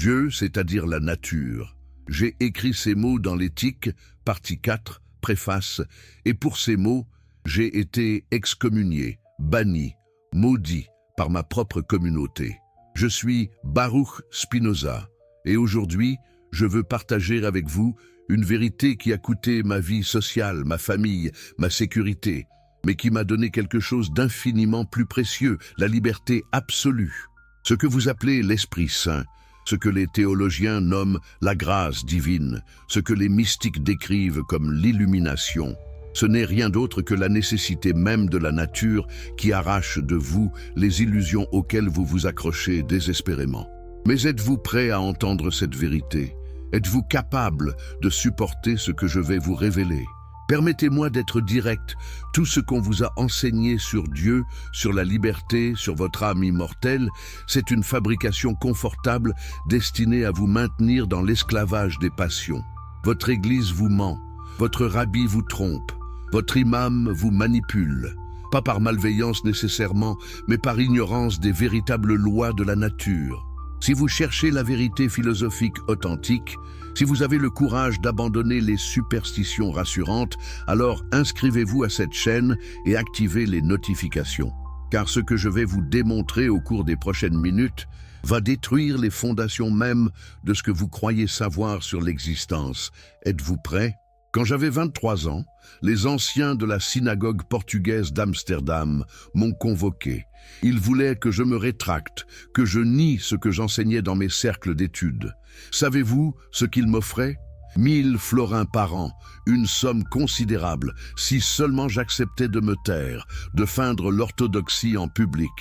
Dieu, c'est-à-dire la nature. J'ai écrit ces mots dans l'Éthique, partie 4, préface, et pour ces mots, j'ai été excommunié, banni, maudit par ma propre communauté. Je suis Baruch Spinoza, et aujourd'hui, je veux partager avec vous une vérité qui a coûté ma vie sociale, ma famille, ma sécurité, mais qui m'a donné quelque chose d'infiniment plus précieux, la liberté absolue. Ce que vous appelez l'Esprit Saint, ce que les théologiens nomment la grâce divine, ce que les mystiques décrivent comme l'illumination, ce n'est rien d'autre que la nécessité même de la nature qui arrache de vous les illusions auxquelles vous vous accrochez désespérément. Mais êtes-vous prêt à entendre cette vérité? Êtes-vous capable de supporter ce que je vais vous révéler? Permettez-moi d'être direct. Tout ce qu'on vous a enseigné sur Dieu, sur la liberté, sur votre âme immortelle, c'est une fabrication confortable destinée à vous maintenir dans l'esclavage des passions. Votre Église vous ment, votre rabbi vous trompe, votre imam vous manipule, pas par malveillance nécessairement, mais par ignorance des véritables lois de la nature. Si vous cherchez la vérité philosophique authentique, si vous avez le courage d'abandonner les superstitions rassurantes, alors inscrivez-vous à cette chaîne et activez les notifications. Car ce que je vais vous démontrer au cours des prochaines minutes va détruire les fondations mêmes de ce que vous croyez savoir sur l'existence. Êtes-vous prêts? Quand j'avais 23 ans, les anciens de la synagogue portugaise d'Amsterdam m'ont convoqué. Ils voulaient que je me rétracte, que je nie ce que j'enseignais dans mes cercles d'études. Savez-vous ce qu'ils m'offraient? 1000 florins par an, une somme considérable, si seulement j'acceptais de me taire, de feindre l'orthodoxie en public.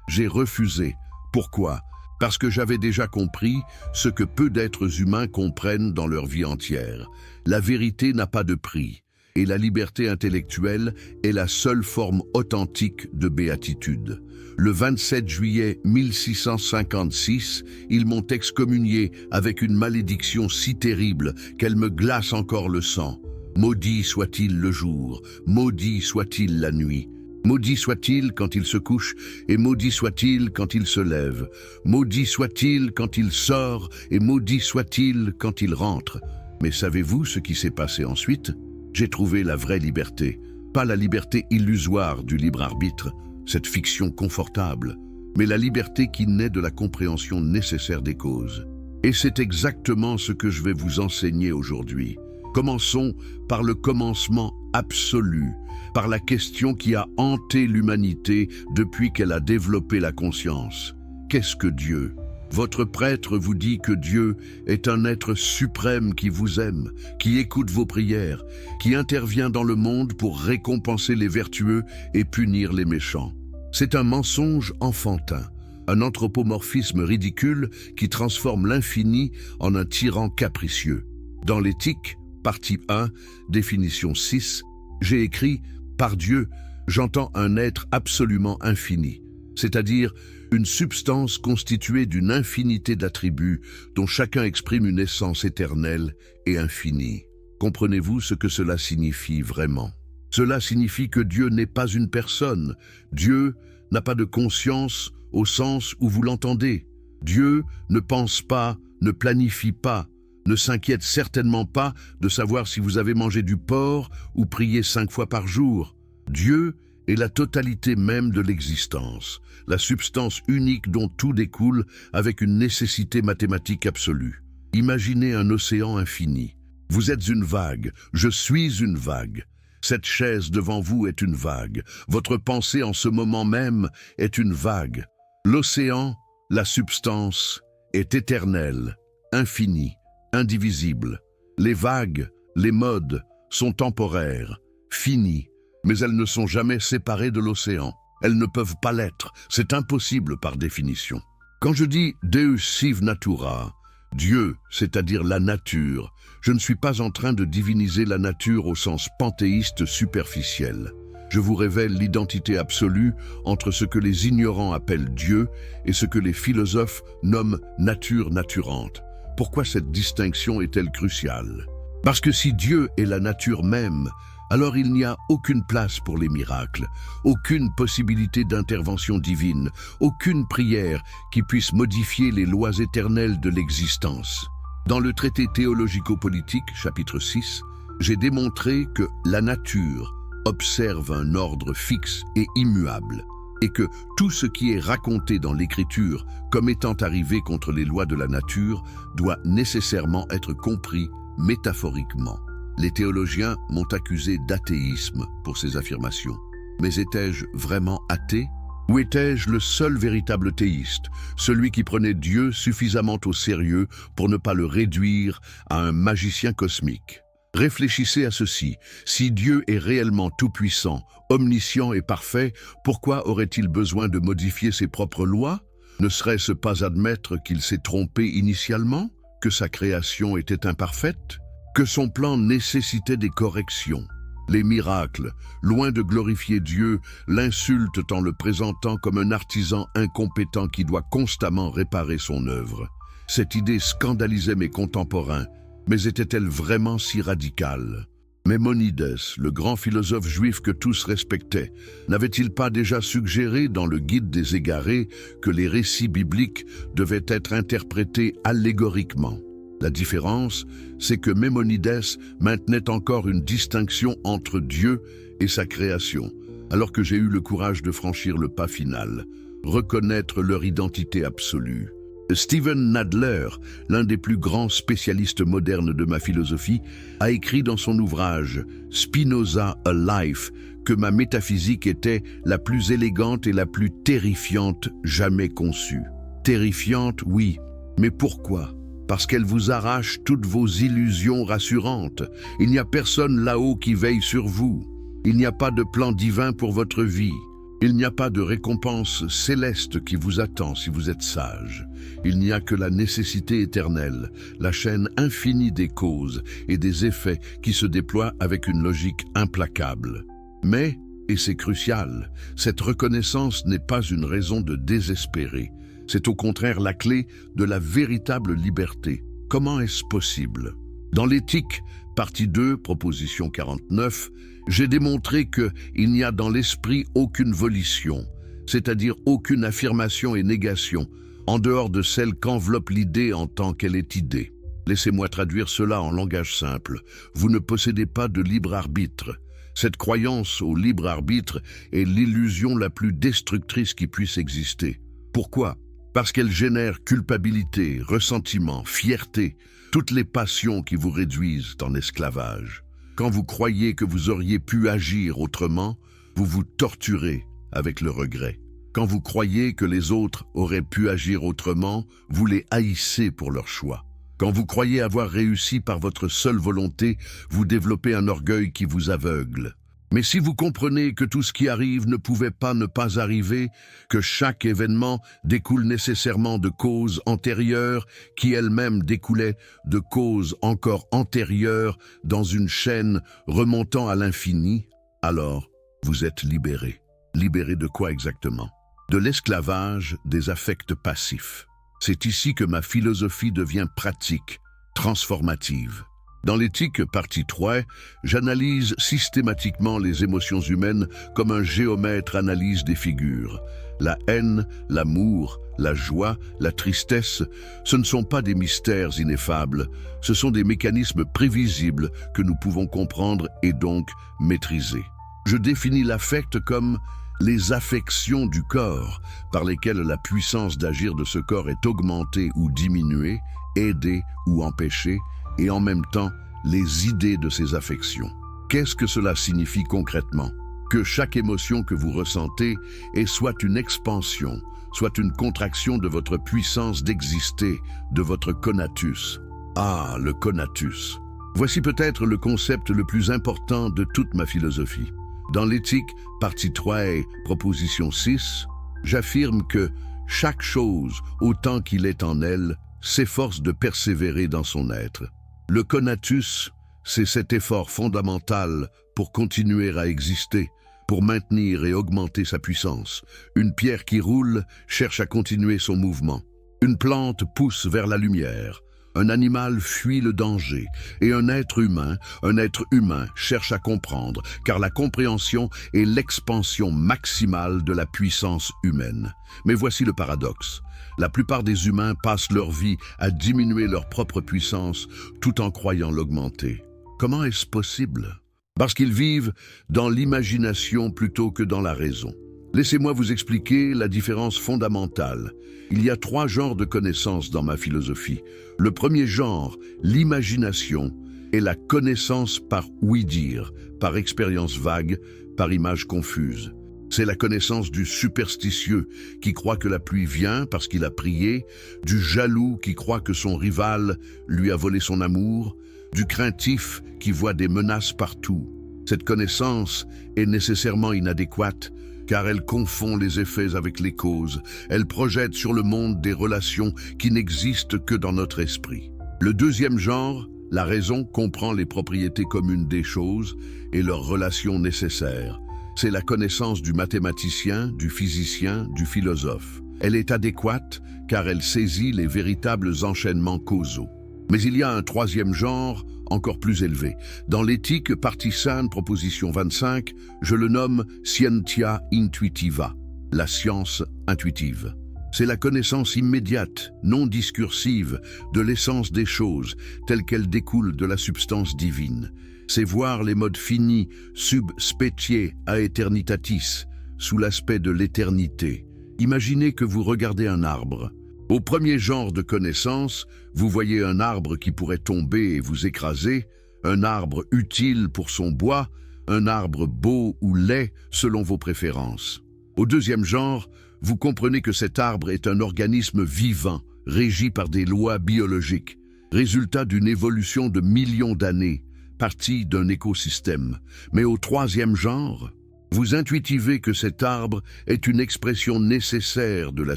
J'ai refusé. Pourquoi? Parce que j'avais déjà compris ce que peu d'êtres humains comprennent dans leur vie entière. La vérité n'a pas de prix, et la liberté intellectuelle est la seule forme authentique de béatitude. Le 27 juillet 1656, ils m'ont excommunié avec une malédiction si terrible qu'elle me glace encore le sang. Maudit soit-il le jour, maudit soit-il la nuit. Maudit soit-il quand il se couche, et maudit soit-il quand il se lève. Maudit soit-il quand il sort, et maudit soit-il quand il rentre. Mais savez-vous ce qui s'est passé ensuite? J'ai trouvé la vraie liberté, pas la liberté illusoire du libre arbitre, cette fiction confortable, mais la liberté qui naît de la compréhension nécessaire des causes. Et c'est exactement ce que je vais vous enseigner aujourd'hui. Commençons par le commencement absolu, par la question qui a hanté l'humanité depuis qu'elle a développé la conscience. Qu'est-ce que Dieu? Votre prêtre vous dit que Dieu est un être suprême qui vous aime, qui écoute vos prières, qui intervient dans le monde pour récompenser les vertueux et punir les méchants. C'est un mensonge enfantin, un anthropomorphisme ridicule qui transforme l'infini en un tyran capricieux. Dans l'Éthique, partie 1, définition 6, j'ai écrit « Par Dieu, j'entends un être absolument infini », c'est-à-dire une substance constituée d'une infinité d'attributs dont chacun exprime une essence éternelle et infinie. Comprenez-vous ce que cela signifie vraiment? Cela signifie que Dieu n'est pas une personne. Dieu n'a pas de conscience au sens où vous l'entendez. Dieu ne pense pas, ne planifie pas, ne s'inquiète certainement pas de savoir si vous avez mangé du porc ou prié 5 fois par jour. Dieu est la totalité même de l'existence, la substance unique dont tout découle avec une nécessité mathématique absolue. Imaginez un océan infini. Vous êtes une vague, je suis une vague. Cette chaise devant vous est une vague. Votre pensée en ce moment même est une vague. L'océan, la substance, est éternelle, infinie, indivisible. Les vagues, les modes, sont temporaires, finies, mais elles ne sont jamais séparées de l'océan. Elles ne peuvent pas l'être, c'est impossible par définition. Quand je dis Deus sive natura, Dieu, c'est-à-dire la nature, je ne suis pas en train de diviniser la nature au sens panthéiste superficiel. Je vous révèle l'identité absolue entre ce que les ignorants appellent Dieu et ce que les philosophes nomment nature naturante. Pourquoi cette distinction est-elle cruciale? Parce que si Dieu est la nature même, alors il n'y a aucune place pour les miracles, aucune possibilité d'intervention divine, aucune prière qui puisse modifier les lois éternelles de l'existence. Dans le traité théologico-politique, chapitre 6, j'ai démontré que la nature observe un ordre fixe et immuable, et que tout ce qui est raconté dans l'Écriture comme étant arrivé contre les lois de la nature doit nécessairement être compris métaphoriquement. Les théologiens m'ont accusé d'athéisme pour ces affirmations. Mais étais-je vraiment athée? Ou étais-je le seul véritable théiste, celui qui prenait Dieu suffisamment au sérieux pour ne pas le réduire à un magicien cosmique? Réfléchissez à ceci. Si Dieu est réellement tout-puissant, omniscient et parfait, pourquoi aurait-il besoin de modifier ses propres lois? Ne serait-ce pas admettre qu'il s'est trompé initialement? Que sa création était imparfaite? Que son plan nécessitait des corrections? Les miracles, loin de glorifier Dieu, l'insultent en le présentant comme un artisan incompétent qui doit constamment réparer son œuvre. Cette idée scandalisait mes contemporains, mais était-elle vraiment si radicale? Maimonides, le grand philosophe juif que tous respectaient, n'avait-il pas déjà suggéré dans le Guide des égarés que les récits bibliques devaient être interprétés allégoriquement? La différence, c'est que Maimonides maintenait encore une distinction entre Dieu et sa création, alors que j'ai eu le courage de franchir le pas final, reconnaître leur identité absolue. Steven Nadler, l'un des plus grands spécialistes modernes de ma philosophie, a écrit dans son ouvrage « Spinoza, a Life » que ma métaphysique était la plus élégante et la plus terrifiante jamais conçue. Terrifiante, oui, mais pourquoi ? Parce qu'elle vous arrache toutes vos illusions rassurantes. Il n'y a personne là-haut qui veille sur vous. Il n'y a pas de plan divin pour votre vie. Il n'y a pas de récompense céleste qui vous attend si vous êtes sage. Il n'y a que la nécessité éternelle, la chaîne infinie des causes et des effets qui se déploient avec une logique implacable. Mais, et c'est crucial, cette reconnaissance n'est pas une raison de désespérer. C'est au contraire la clé de la véritable liberté. Comment est-ce possible? Dans l'éthique, partie 2, proposition 49, j'ai démontré qu'il n'y a dans l'esprit aucune volition, c'est-à-dire aucune affirmation et négation, en dehors de celle qu'enveloppe l'idée en tant qu'elle est idée. Laissez-moi traduire cela en langage simple. Vous ne possédez pas de libre arbitre. Cette croyance au libre arbitre est l'illusion la plus destructrice qui puisse exister. Pourquoi? Parce qu'elle génère culpabilité, ressentiment, fierté, toutes les passions qui vous réduisent en esclavage. Quand vous croyez que vous auriez pu agir autrement, vous vous torturez avec le regret. Quand vous croyez que les autres auraient pu agir autrement, vous les haïssez pour leur choix. Quand vous croyez avoir réussi par votre seule volonté, vous développez un orgueil qui vous aveugle. Mais si vous comprenez que tout ce qui arrive ne pouvait pas ne pas arriver, que chaque événement découle nécessairement de causes antérieures qui elles-mêmes découlaient de causes encore antérieures dans une chaîne remontant à l'infini, alors vous êtes libéré. Libéré de quoi exactement? De l'esclavage des affects passifs. C'est ici que ma philosophie devient pratique, transformative. Dans l'éthique, partie 3, j'analyse systématiquement les émotions humaines comme un géomètre analyse des figures. La haine, l'amour, la joie, la tristesse, ce ne sont pas des mystères ineffables, ce sont des mécanismes prévisibles que nous pouvons comprendre et donc maîtriser. Je définis l'affect comme les affections du corps, par lesquelles la puissance d'agir de ce corps est augmentée ou diminuée, aidée ou empêchée, et en même temps les idées de ces affections. Qu'est-ce que cela signifie concrètement? Que chaque émotion que vous ressentez est soit une expansion, soit une contraction de votre puissance d'exister, de votre conatus. Ah, le conatus. Voici peut-être le concept le plus important de toute ma philosophie. Dans l'éthique, partie 3 et proposition 6, j'affirme que chaque chose, autant qu'il est en elle, s'efforce de persévérer dans son être. Le conatus, c'est cet effort fondamental pour continuer à exister, pour maintenir et augmenter sa puissance. Une pierre qui roule cherche à continuer son mouvement. Une plante pousse vers la lumière. Un animal fuit le danger, et un être humain cherche à comprendre, car la compréhension est l'expansion maximale de la puissance humaine. Mais voici le paradoxe. La plupart des humains passent leur vie à diminuer leur propre puissance tout en croyant l'augmenter. Comment est-ce possible? Parce qu'ils vivent dans l'imagination plutôt que dans la raison. Laissez-moi vous expliquer la différence fondamentale. Il y a 3 genres de connaissances dans ma philosophie. Le premier genre, l'imagination, est la connaissance par ouï-dire, par expérience vague, par image confuse. C'est la connaissance du superstitieux qui croit que la pluie vient parce qu'il a prié, du jaloux qui croit que son rival lui a volé son amour, du craintif qui voit des menaces partout. Cette connaissance est nécessairement inadéquate car elle confond les effets avec les causes. Elle projette sur le monde des relations qui n'existent que dans notre esprit. Le deuxième genre, la raison, comprend les propriétés communes des choses et leurs relations nécessaires. C'est la connaissance du mathématicien, du physicien, du philosophe. Elle est adéquate car elle saisit les véritables enchaînements causaux. Mais il y a un troisième genre, encore plus élevé. Dans l'éthique partisane, proposition 25, je le nomme scientia intuitiva, la science intuitive. C'est la connaissance immédiate, non discursive, de l'essence des choses, telle qu'elle découle de la substance divine. C'est voir les modes finis, sub specie aeternitatis, sous l'aspect de l'éternité. Imaginez que vous regardez un arbre. Au premier genre de connaissance, vous voyez un arbre qui pourrait tomber et vous écraser, un arbre utile pour son bois, un arbre beau ou laid selon vos préférences. Au deuxième genre, vous comprenez que cet arbre est un organisme vivant, régi par des lois biologiques, résultat d'une évolution de millions d'années, partie d'un écosystème. Mais au troisième genre, vous intuitivez que cet arbre est une expression nécessaire de la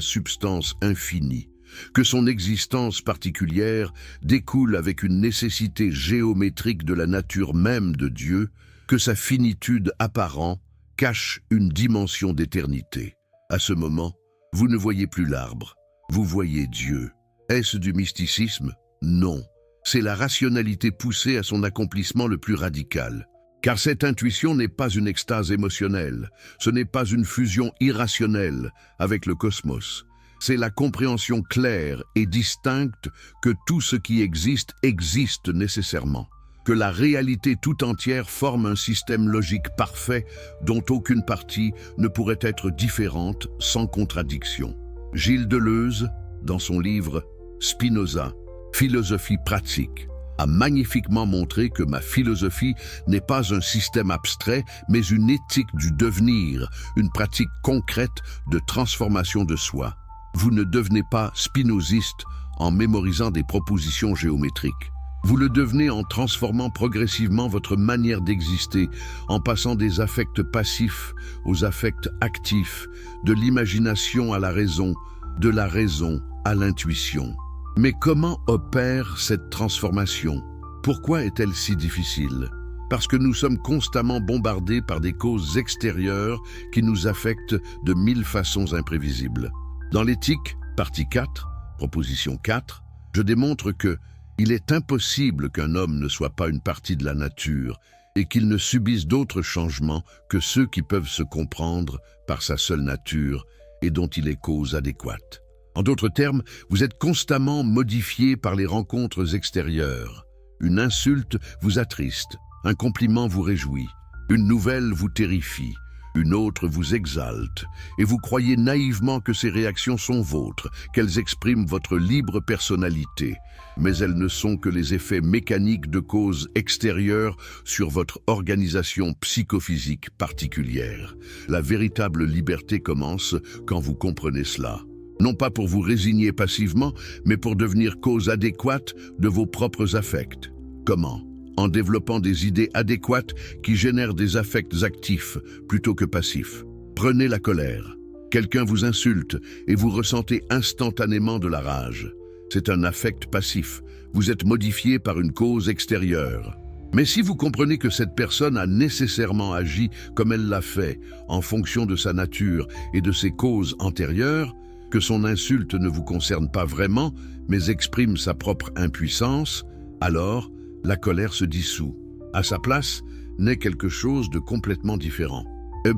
substance infinie, que son existence particulière découle avec une nécessité géométrique de la nature même de Dieu, que sa finitude apparente cache une dimension d'éternité. À ce moment, vous ne voyez plus l'arbre, vous voyez Dieu. Est-ce du mysticisme? Non. C'est la rationalité poussée à son accomplissement le plus radical. Car cette intuition n'est pas une extase émotionnelle, ce n'est pas une fusion irrationnelle avec le cosmos. C'est la compréhension claire et distincte que tout ce qui existe existe nécessairement, que la réalité tout entière forme un système logique parfait dont aucune partie ne pourrait être différente sans contradiction. Gilles Deleuze, dans son livre Spinoza, Philosophie pratique, a magnifiquement montré que ma philosophie n'est pas un système abstrait, mais une éthique du devenir, une pratique concrète de transformation de soi. Vous ne devenez pas spinoziste en mémorisant des propositions géométriques. Vous le devenez en transformant progressivement votre manière d'exister, en passant des affects passifs aux affects actifs, de l'imagination à la raison, de la raison à l'intuition. Mais comment opère cette transformation? Pourquoi est-elle si difficile? Parce que nous sommes constamment bombardés par des causes extérieures qui nous affectent de 1000 façons imprévisibles. Dans l'éthique, partie 4, proposition 4, je démontre que il est impossible qu'un homme ne soit pas une partie de la nature et qu'il ne subisse d'autres changements que ceux qui peuvent se comprendre par sa seule nature et dont il est cause adéquate. En d'autres termes, vous êtes constamment modifié par les rencontres extérieures. Une insulte vous attriste, un compliment vous réjouit, une nouvelle vous terrifie, une autre vous exalte, et vous croyez naïvement que ces réactions sont vôtres, qu'elles expriment votre libre personnalité, mais elles ne sont que les effets mécaniques de causes extérieures sur votre organisation psychophysique particulière. La véritable liberté commence quand vous comprenez cela. Non pas pour vous résigner passivement, mais pour devenir cause adéquate de vos propres affects. Comment? En développant des idées adéquates qui génèrent des affects actifs plutôt que passifs. Prenez la colère. Quelqu'un vous insulte et vous ressentez instantanément de la rage. C'est un affect passif. Vous êtes modifié par une cause extérieure. Mais si vous comprenez que cette personne a nécessairement agi comme elle l'a fait, en fonction de sa nature et de ses causes antérieures, que son insulte ne vous concerne pas vraiment, mais exprime sa propre impuissance, alors la colère se dissout. À sa place, naît quelque chose de complètement différent.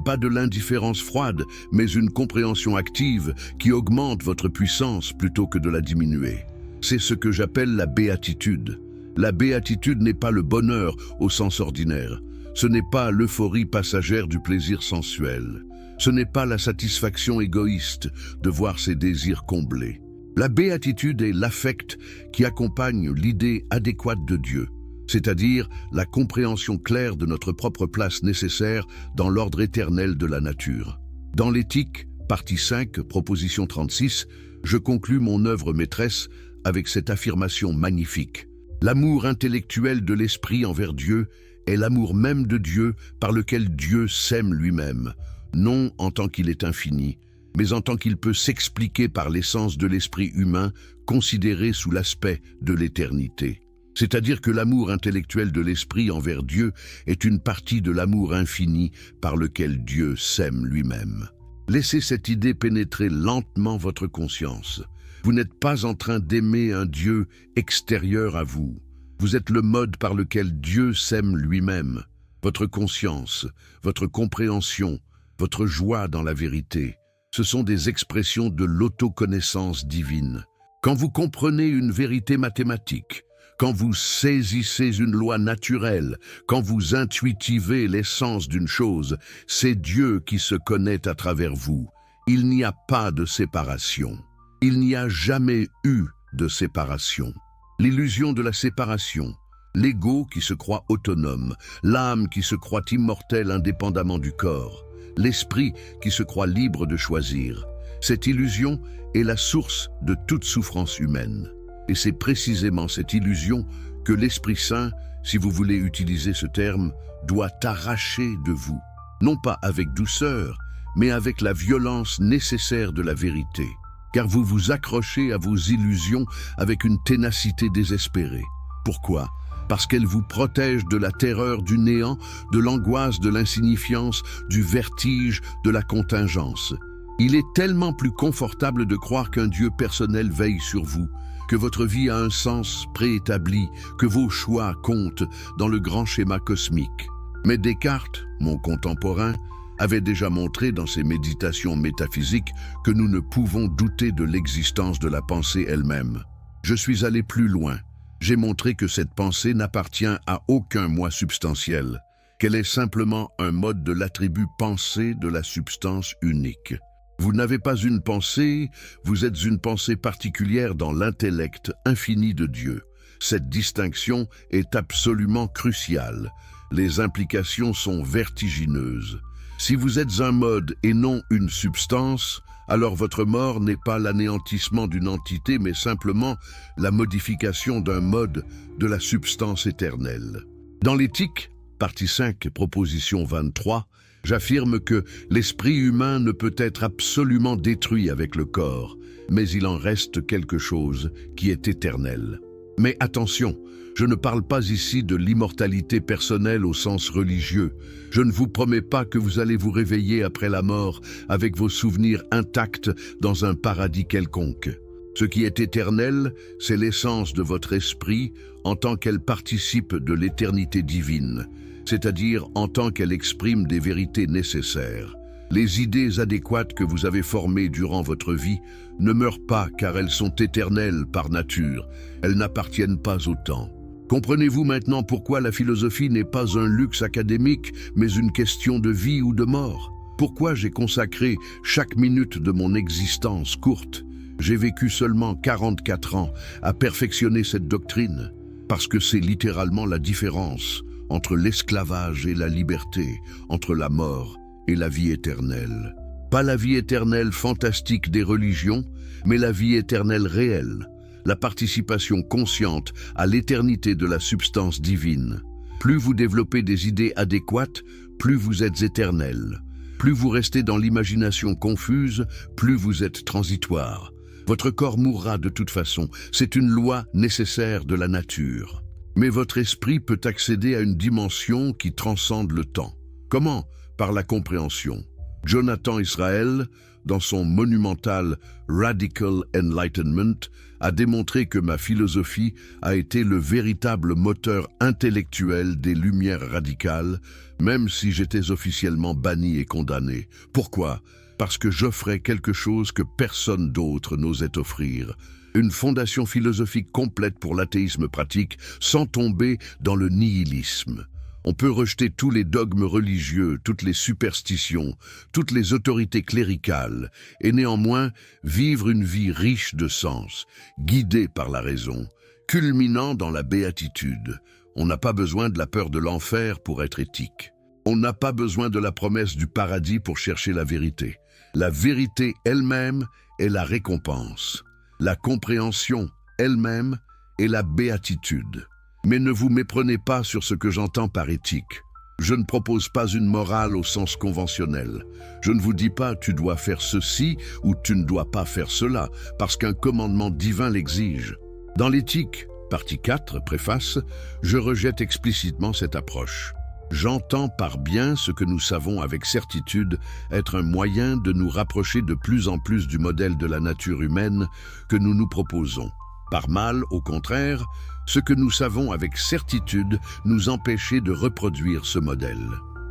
Pas de l'indifférence froide, mais une compréhension active qui augmente votre puissance plutôt que de la diminuer. C'est ce que j'appelle la béatitude. La béatitude n'est pas le bonheur au sens ordinaire. Ce n'est pas l'euphorie passagère du plaisir sensuel. Ce n'est pas la satisfaction égoïste de voir ses désirs comblés. La béatitude est l'affect qui accompagne l'idée adéquate de Dieu, c'est-à-dire la compréhension claire de notre propre place nécessaire dans l'ordre éternel de la nature. Dans l'éthique, partie 5, proposition 36, je conclus mon œuvre maîtresse avec cette affirmation magnifique. L'amour intellectuel de l'esprit envers Dieu est l'amour même de Dieu par lequel Dieu s'aime lui-même, non en tant qu'il est infini, mais en tant qu'il peut s'expliquer par l'essence de l'esprit humain considéré sous l'aspect de l'éternité. C'est-à-dire que l'amour intellectuel de l'esprit envers Dieu est une partie de l'amour infini par lequel Dieu s'aime lui-même. Laissez cette idée pénétrer lentement votre conscience. Vous n'êtes pas en train d'aimer un Dieu extérieur à vous. Vous êtes le mode par lequel Dieu s'aime lui-même. Votre conscience, votre compréhension, votre joie dans la vérité, ce sont des expressions de l'autoconnaissance divine. Quand vous comprenez une vérité mathématique, quand vous saisissez une loi naturelle, quand vous intuitivez l'essence d'une chose, c'est Dieu qui se connaît à travers vous. Il n'y a pas de séparation. Il n'y a jamais eu de séparation. L'illusion de la séparation, l'ego qui se croit autonome, l'âme qui se croit immortelle indépendamment du corps, l'esprit qui se croit libre de choisir. Cette illusion est la source de toute souffrance humaine. Et c'est précisément cette illusion que l'Esprit Saint, si vous voulez utiliser ce terme, doit arracher de vous. Non pas avec douceur, mais avec la violence nécessaire de la vérité. Car vous vous accrochez à vos illusions avec une ténacité désespérée. Pourquoi ? Parce qu'elles vous protègent de la terreur du néant, de l'angoisse de l'insignifiance, du vertige de la contingence. Il est tellement plus confortable de croire qu'un Dieu personnel veille sur vous, que votre vie a un sens préétabli, que vos choix comptent dans le grand schéma cosmique. Mais Descartes, mon contemporain, avait déjà montré dans ses méditations métaphysiques que nous ne pouvons douter de l'existence de la pensée elle-même. Je suis allé plus loin. J'ai montré que cette pensée n'appartient à aucun moi substantiel, qu'elle est simplement un mode de l'attribut pensée de la substance unique. Vous n'avez pas une pensée, vous êtes une pensée particulière dans l'intellect infini de Dieu. Cette distinction est absolument cruciale. Les implications sont vertigineuses. Si vous êtes un mode et non une substance, alors votre mort n'est pas l'anéantissement d'une entité, mais simplement la modification d'un mode de la substance éternelle. Dans l'éthique, partie 5, proposition 23, j'affirme que l'esprit humain ne peut être absolument détruit avec le corps, mais il en reste quelque chose qui est éternel. Mais attention, je ne parle pas ici de l'immortalité personnelle au sens religieux. Je ne vous promets pas que vous allez vous réveiller après la mort avec vos souvenirs intacts dans un paradis quelconque. Ce qui est éternel, c'est l'essence de votre esprit en tant qu'elle participe de l'éternité divine, c'est-à-dire en tant qu'elle exprime des vérités nécessaires. Les idées adéquates que vous avez formées durant votre vie ne meurent pas car elles sont éternelles par nature. Elles n'appartiennent pas au temps. Comprenez-vous maintenant pourquoi la philosophie n'est pas un luxe académique, mais une question de vie ou de mort? Pourquoi j'ai consacré chaque minute de mon existence courte? J'ai vécu seulement 44 ans à perfectionner cette doctrine, parce que c'est littéralement la différence entre l'esclavage et la liberté, entre la mort et la vie éternelle. Pas la vie éternelle fantastique des religions, mais la vie éternelle réelle, la participation consciente à l'éternité de la substance divine. Plus vous développez des idées adéquates, plus vous êtes éternel. Plus vous restez dans l'imagination confuse, plus vous êtes transitoire. Votre corps mourra de toute façon, c'est une loi nécessaire de la nature. Mais votre esprit peut accéder à une dimension qui transcende le temps. Comment ? Par la compréhension. Jonathan Israel, dans son monumental Radical Enlightenment, a démontré que ma philosophie a été le véritable moteur intellectuel des Lumières radicales, même si j'étais officiellement banni et condamné. Pourquoi? Parce que j'offrais quelque chose que personne d'autre n'osait offrir. Une fondation philosophique complète pour l'athéisme pratique, sans tomber dans le nihilisme. On peut rejeter tous les dogmes religieux, toutes les superstitions, toutes les autorités cléricales, et néanmoins vivre une vie riche de sens, guidée par la raison, culminant dans la béatitude. On n'a pas besoin de la peur de l'enfer pour être éthique. On n'a pas besoin de la promesse du paradis pour chercher la vérité. La vérité elle-même est la récompense. La compréhension elle-même est la béatitude. Mais ne vous méprenez pas sur ce que j'entends par éthique. Je ne propose pas une morale au sens conventionnel. Je ne vous dis pas tu dois faire ceci ou tu ne dois pas faire cela, parce qu'un commandement divin l'exige. Dans l'éthique, partie 4, préface, je rejette explicitement cette approche. J'entends par bien ce que nous savons avec certitude être un moyen de nous rapprocher de plus en plus du modèle de la nature humaine que nous nous proposons. Par mal, au contraire, ce que nous savons avec certitude nous empêcher de reproduire ce modèle.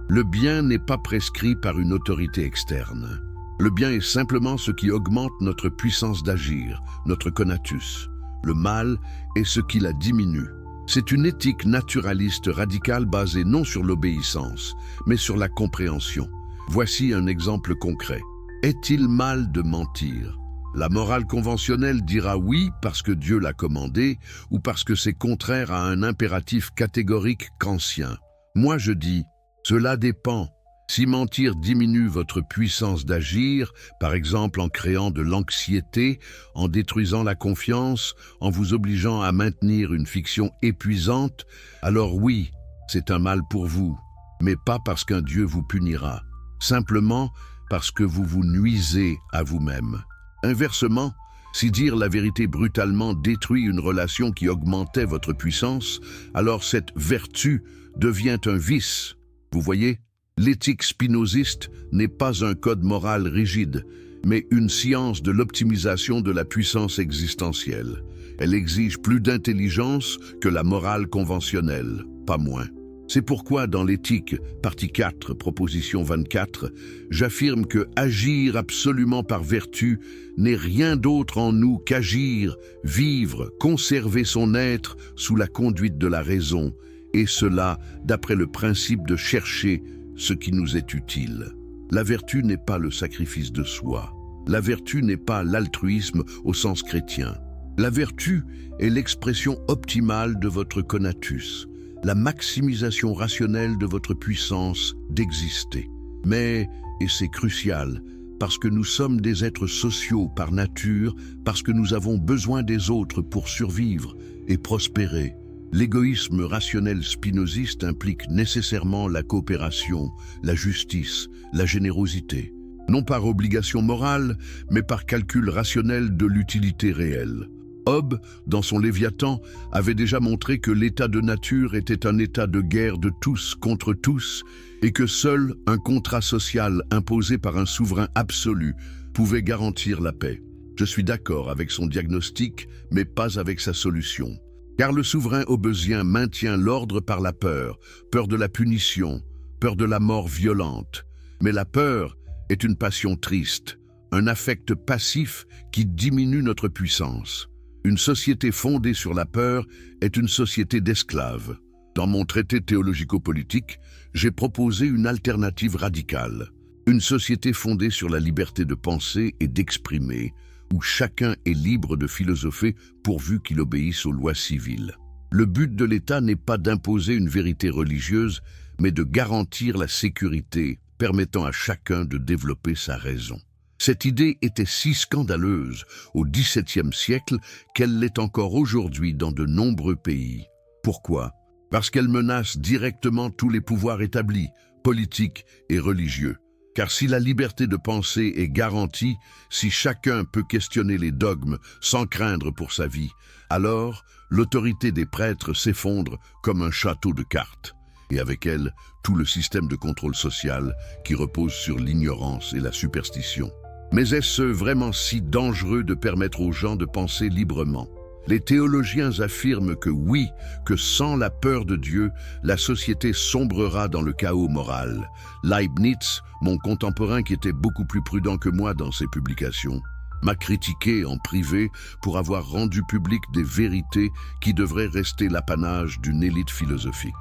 Le bien n'est pas prescrit par une autorité externe. Le bien est simplement ce qui augmente notre puissance d'agir, notre conatus. Le mal est ce qui la diminue. C'est une éthique naturaliste radicale basée non sur l'obéissance, mais sur la compréhension. Voici un exemple concret. Est-il mal de mentir ? La morale conventionnelle dira oui parce que Dieu l'a commandé ou parce que c'est contraire à un impératif catégorique kantien. Moi je dis, cela dépend. Si mentir diminue votre puissance d'agir, par exemple en créant de l'anxiété, en détruisant la confiance, en vous obligeant à maintenir une fiction épuisante, alors oui, c'est un mal pour vous, mais pas parce qu'un Dieu vous punira, simplement parce que vous vous nuisez à vous-même. Inversement, si dire la vérité brutalement détruit une relation qui augmentait votre puissance, alors cette vertu devient un vice. Vous voyez ? L'éthique spinoziste n'est pas un code moral rigide, mais une science de l'optimisation de la puissance existentielle. Elle exige plus d'intelligence que la morale conventionnelle, pas moins. C'est pourquoi dans l'éthique, partie 4, proposition 24, j'affirme que agir absolument par vertu n'est rien d'autre en nous qu'agir, vivre, conserver son être sous la conduite de la raison, et cela d'après le principe de chercher ce qui nous est utile. La vertu n'est pas le sacrifice de soi. La vertu n'est pas l'altruisme au sens chrétien. La vertu est l'expression optimale de votre conatus, la maximisation rationnelle de votre puissance d'exister. Mais, et c'est crucial, parce que nous sommes des êtres sociaux par nature, parce que nous avons besoin des autres pour survivre et prospérer, l'égoïsme rationnel spinoziste implique nécessairement la coopération, la justice, la générosité. Non par obligation morale, mais par calcul rationnel de l'utilité réelle. Hobbes, dans son Léviathan, avait déjà montré que l'état de nature était un état de guerre de tous contre tous et que seul un contrat social imposé par un souverain absolu pouvait garantir la paix. Je suis d'accord avec son diagnostic, mais pas avec sa solution. Car le souverain hobbesien maintient l'ordre par la peur, peur de la punition, peur de la mort violente. Mais la peur est une passion triste, un affect passif qui diminue notre puissance. Une société fondée sur la peur est une société d'esclaves. Dans mon traité théologico-politique, j'ai proposé une alternative radicale. Une société fondée sur la liberté de penser et d'exprimer, où chacun est libre de philosopher pourvu qu'il obéisse aux lois civiles. Le but de l'État n'est pas d'imposer une vérité religieuse, mais de garantir la sécurité, permettant à chacun de développer sa raison. Cette idée était si scandaleuse au XVIIe siècle qu'elle l'est encore aujourd'hui dans de nombreux pays. Pourquoi ? Parce qu'elle menace directement tous les pouvoirs établis, politiques et religieux. Car si la liberté de penser est garantie, si chacun peut questionner les dogmes sans craindre pour sa vie, alors l'autorité des prêtres s'effondre comme un château de cartes, et avec elle, tout le système de contrôle social qui repose sur l'ignorance et la superstition. Mais est-ce vraiment si dangereux de permettre aux gens de penser librement? Les théologiens affirment que oui, que sans la peur de Dieu, la société sombrera dans le chaos moral. Leibniz, mon contemporain qui était beaucoup plus prudent que moi dans ses publications, m'a critiqué en privé pour avoir rendu public des vérités qui devraient rester l'apanage d'une élite philosophique.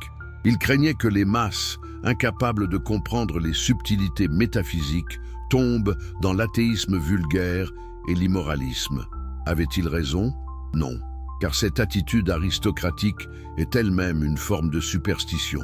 Il craignait que les masses, incapables de comprendre les subtilités métaphysiques, tombent dans l'athéisme vulgaire et l'immoralisme. Avait-il raison? Non, car cette attitude aristocratique est elle-même une forme de superstition.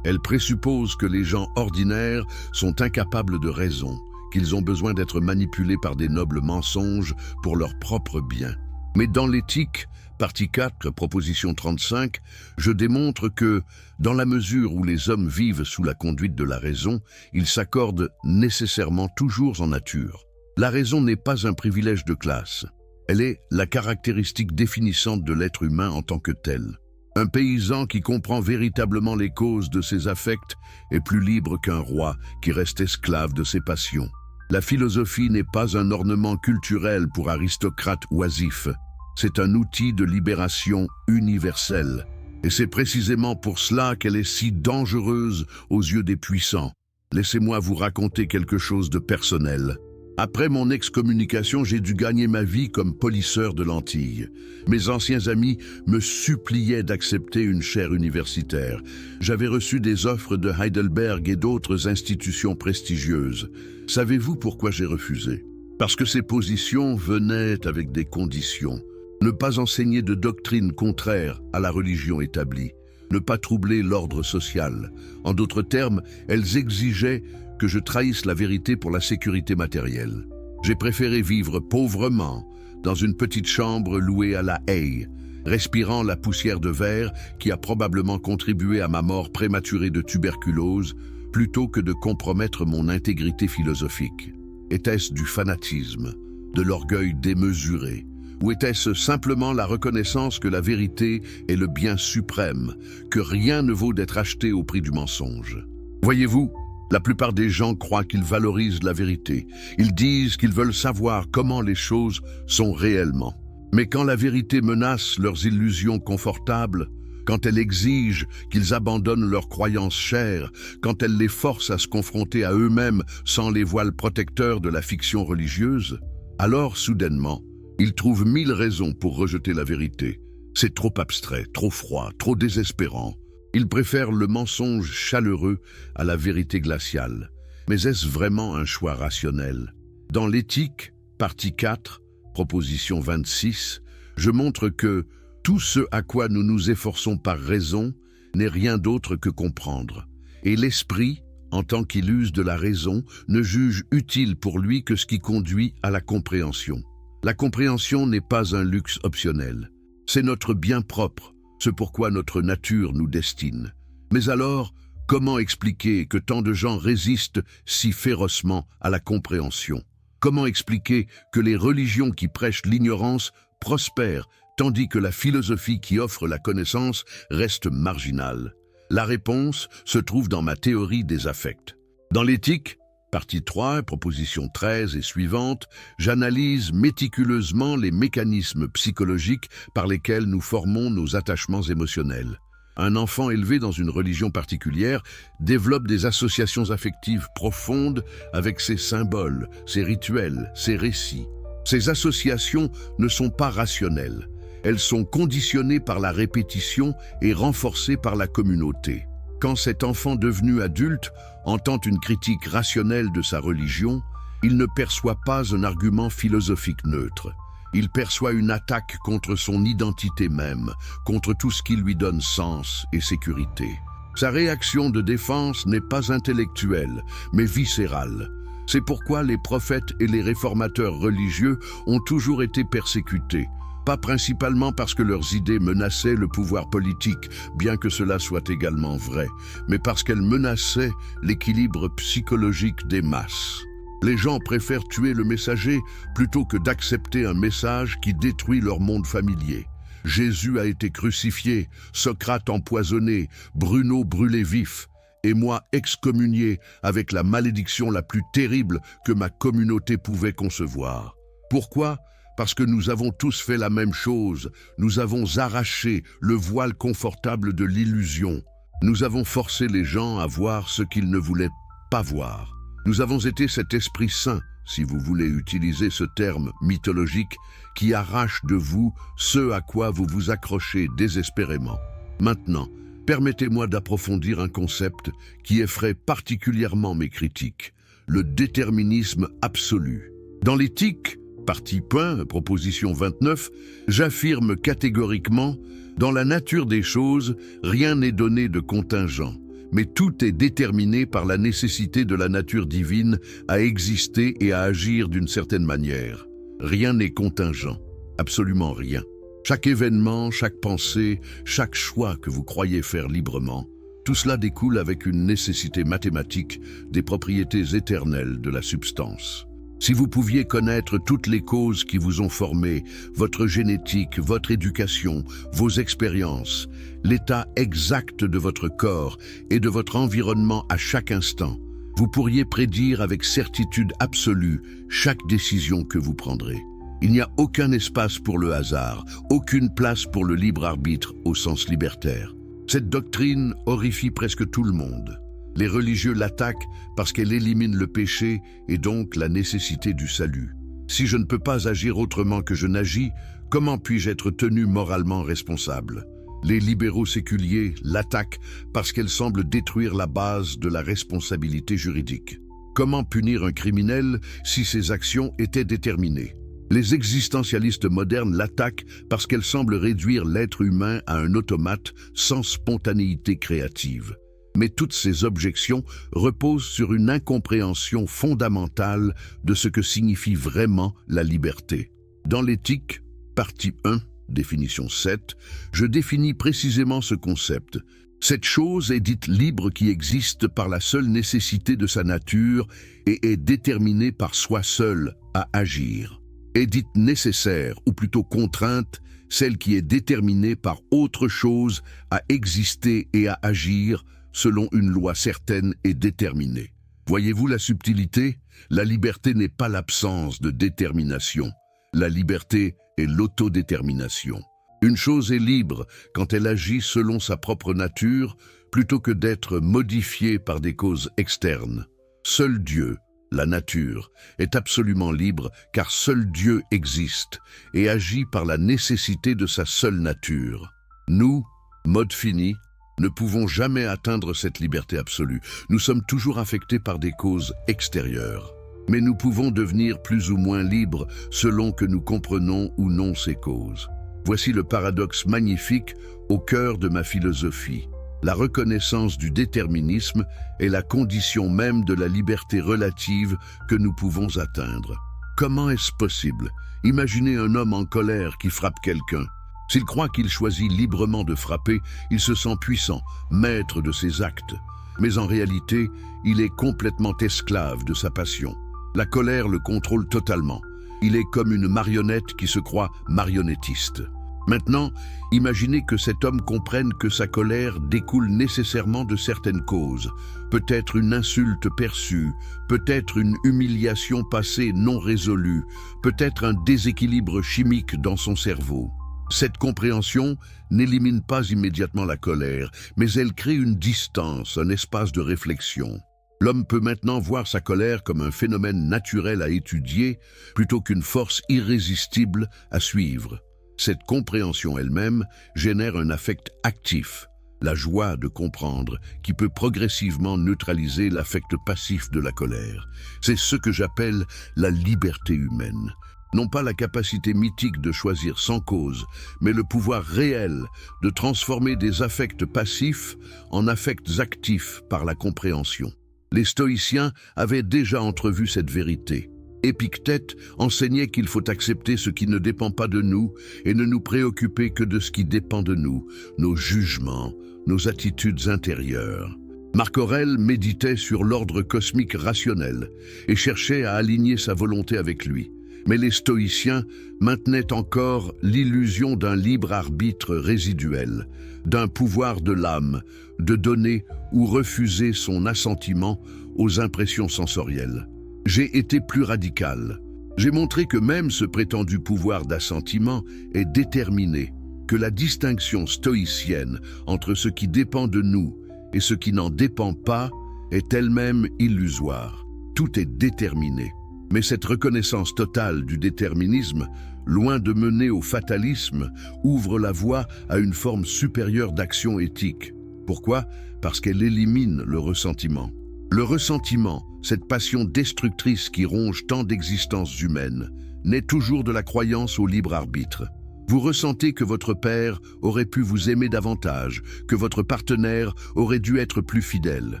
Elle présuppose que les gens ordinaires sont incapables de raison, qu'ils ont besoin d'être manipulés par des nobles mensonges pour leur propre bien. Mais dans l'éthique, partie 4, proposition 35, je démontre que, dans la mesure où les hommes vivent sous la conduite de la raison, ils s'accordent nécessairement toujours en nature. La raison n'est pas un privilège de classe. Elle est la caractéristique définissante de l'être humain en tant que tel. Un paysan qui comprend véritablement les causes de ses affects est plus libre qu'un roi qui reste esclave de ses passions. La philosophie n'est pas un ornement culturel pour aristocrates oisifs. C'est un outil de libération universelle. Et c'est précisément pour cela qu'elle est si dangereuse aux yeux des puissants. Laissez-moi vous raconter quelque chose de personnel. Après mon excommunication, j'ai dû gagner ma vie comme polisseur de lentilles. Mes anciens amis me suppliaient d'accepter une chaire universitaire. J'avais reçu des offres de Heidelberg et d'autres institutions prestigieuses. Savez-vous pourquoi j'ai refusé? Parce que ces positions venaient avec des conditions. Ne pas enseigner de doctrine contraire à la religion établie. Ne pas troubler l'ordre social. En d'autres termes, elles exigeaient que je trahisse la vérité pour la sécurité matérielle. J'ai préféré vivre pauvrement dans une petite chambre louée à La Haye, respirant la poussière de verre qui a probablement contribué à ma mort prématurée de tuberculose, plutôt que de compromettre mon intégrité philosophique. Était-ce du fanatisme, de l'orgueil démesuré, ou était-ce simplement la reconnaissance que la vérité est le bien suprême, que rien ne vaut d'être acheté au prix du mensonge? Voyez-vous, la plupart des gens croient qu'ils valorisent la vérité. Ils disent qu'ils veulent savoir comment les choses sont réellement. Mais quand la vérité menace leurs illusions confortables, quand elle exige qu'ils abandonnent leurs croyances chères, quand elle les force à se confronter à eux-mêmes sans les voiles protecteurs de la fiction religieuse, alors soudainement, ils trouvent 1000 raisons pour rejeter la vérité. C'est trop abstrait, trop froid, trop désespérant. Ils préfèrent le mensonge chaleureux à la vérité glaciale. Mais est-ce vraiment un choix rationnel? Dans l'éthique, partie 4, proposition 26, je montre que tout ce à quoi nous nous efforçons par raison n'est rien d'autre que comprendre. Et l'esprit, en tant qu'il use de la raison, ne juge utile pour lui que ce qui conduit à la compréhension. La compréhension n'est pas un luxe optionnel. C'est notre bien propre, ce pourquoi notre nature nous destine. Mais alors, comment expliquer que tant de gens résistent si férocement à la compréhension? Comment expliquer que les religions qui prêchent l'ignorance prospèrent, tandis que la philosophie qui offre la connaissance reste marginale? La réponse se trouve dans ma théorie des affects. Dans l'éthique, partie 3, proposition 13 et suivante, j'analyse méticuleusement les mécanismes psychologiques par lesquels nous formons nos attachements émotionnels. Un enfant élevé dans une religion particulière développe des associations affectives profondes avec ses symboles, ses rituels, ses récits. Ces associations ne sont pas rationnelles. Elles sont conditionnées par la répétition et renforcées par la communauté. Quand cet enfant devenu adulte entend une critique rationnelle de sa religion, il ne perçoit pas un argument philosophique neutre. Il perçoit une attaque contre son identité même, contre tout ce qui lui donne sens et sécurité. Sa réaction de défense n'est pas intellectuelle, mais viscérale. C'est pourquoi les prophètes et les réformateurs religieux ont toujours été persécutés. Pas principalement parce que leurs idées menaçaient le pouvoir politique, bien que cela soit également vrai, mais parce qu'elles menaçaient l'équilibre psychologique des masses. Les gens préfèrent tuer le messager plutôt que d'accepter un message qui détruit leur monde familier. Jésus a été crucifié, Socrate empoisonné, Bruno brûlé vif. et moi excommunié avec la malédiction la plus terrible que ma communauté pouvait concevoir. Pourquoi ? Parce que nous avons tous fait la même chose. Nous avons arraché le voile confortable de l'illusion. Nous avons forcé les gens à voir ce qu'ils ne voulaient pas voir. Nous avons été cet Esprit Saint, si vous voulez utiliser ce terme mythologique, qui arrache de vous ce à quoi vous vous accrochez désespérément. Maintenant, permettez-moi d'approfondir un concept qui effraie particulièrement mes critiques, le déterminisme absolu. Dans l'éthique, partie point, proposition 29, j'affirme catégoriquement, dans la nature des choses, rien n'est donné de contingent, mais tout est déterminé par la nécessité de la nature divine à exister et à agir d'une certaine manière. Rien n'est contingent, absolument rien. Chaque événement, chaque pensée, chaque choix que vous croyez faire librement, tout cela découle avec une nécessité mathématique des propriétés éternelles de la substance. Si vous pouviez connaître toutes les causes qui vous ont formé, votre génétique, votre éducation, vos expériences, l'état exact de votre corps et de votre environnement à chaque instant, vous pourriez prédire avec certitude absolue chaque décision que vous prendrez. Il n'y a aucun espace pour le hasard, aucune place pour le libre arbitre au sens libertaire. Cette doctrine horrifie presque tout le monde. Les religieux l'attaquent parce qu'elle élimine le péché et donc la nécessité du salut. Si je ne peux pas agir autrement que je n'agis, comment puis-je être tenu moralement responsable ? Les libéraux séculiers l'attaquent parce qu'elle semble détruire la base de la responsabilité juridique. Comment punir un criminel si ses actions étaient déterminées ? Les existentialistes modernes l'attaquent parce qu'elle semble réduire l'être humain à un automate sans spontanéité créative. Mais toutes ces objections reposent sur une incompréhension fondamentale de ce que signifie vraiment la liberté. Dans l'éthique, partie 1, définition 7, je définis précisément ce concept. Cette chose est dite libre qui existe par la seule nécessité de sa nature et est déterminée par soi seul à agir. Est dite nécessaire, ou plutôt contrainte, celle qui est déterminée par autre chose à exister et à agir selon une loi certaine et déterminée. Voyez-vous la subtilité ? La liberté n'est pas l'absence de détermination. La liberté est l'autodétermination. Une chose est libre quand elle agit selon sa propre nature plutôt que d'être modifiée par des causes externes. Seul Dieu, la nature, est absolument libre car seul Dieu existe et agit par la nécessité de sa seule nature. Nous, mode fini, ne pouvons jamais atteindre cette liberté absolue. Nous sommes toujours affectés par des causes extérieures. Mais nous pouvons devenir plus ou moins libres selon que nous comprenons ou non ces causes. Voici le paradoxe magnifique au cœur de ma philosophie. La reconnaissance du déterminisme est la condition même de la liberté relative que nous pouvons atteindre. Comment est-ce possible ? Imaginez un homme en colère qui frappe quelqu'un. S'il croit qu'il choisit librement de frapper, il se sent puissant, maître de ses actes. Mais en réalité, il est complètement esclave de sa passion. La colère le contrôle totalement. Il est comme une marionnette qui se croit marionnettiste. Maintenant, imaginez que cet homme comprenne que sa colère découle nécessairement de certaines causes. Peut-être une insulte perçue, peut-être une humiliation passée non résolue, peut-être un déséquilibre chimique dans son cerveau. Cette compréhension n'élimine pas immédiatement la colère, mais elle crée une distance, un espace de réflexion. L'homme peut maintenant voir sa colère comme un phénomène naturel à étudier plutôt qu'une force irrésistible à suivre. Cette compréhension elle-même génère un affect actif, la joie de comprendre, qui peut progressivement neutraliser l'affect passif de la colère. C'est ce que j'appelle la liberté humaine. Non pas la capacité mythique de choisir sans cause, mais le pouvoir réel de transformer des affects passifs en affects actifs par la compréhension. Les stoïciens avaient déjà entrevu cette vérité. Épictète enseignait qu'il faut accepter ce qui ne dépend pas de nous et ne nous préoccuper que de ce qui dépend de nous, nos jugements, nos attitudes intérieures. Marc Aurèle méditait sur l'ordre cosmique rationnel et cherchait à aligner sa volonté avec lui. Mais les stoïciens maintenaient encore l'illusion d'un libre arbitre résiduel, d'un pouvoir de l'âme, de donner ou refuser son assentiment aux impressions sensorielles. J'ai été plus radical. J'ai montré que même ce prétendu pouvoir d'assentiment est déterminé, que la distinction stoïcienne entre ce qui dépend de nous et ce qui n'en dépend pas est elle-même illusoire. Tout est déterminé. Mais cette reconnaissance totale du déterminisme, loin de mener au fatalisme, ouvre la voie à une forme supérieure d'action éthique. Pourquoi? Parce qu'elle élimine le ressentiment. Le ressentiment, cette passion destructrice qui ronge tant d'existences humaines, naît toujours de la croyance au libre arbitre. Vous ressentez que votre père aurait pu vous aimer davantage, que votre partenaire aurait dû être plus fidèle,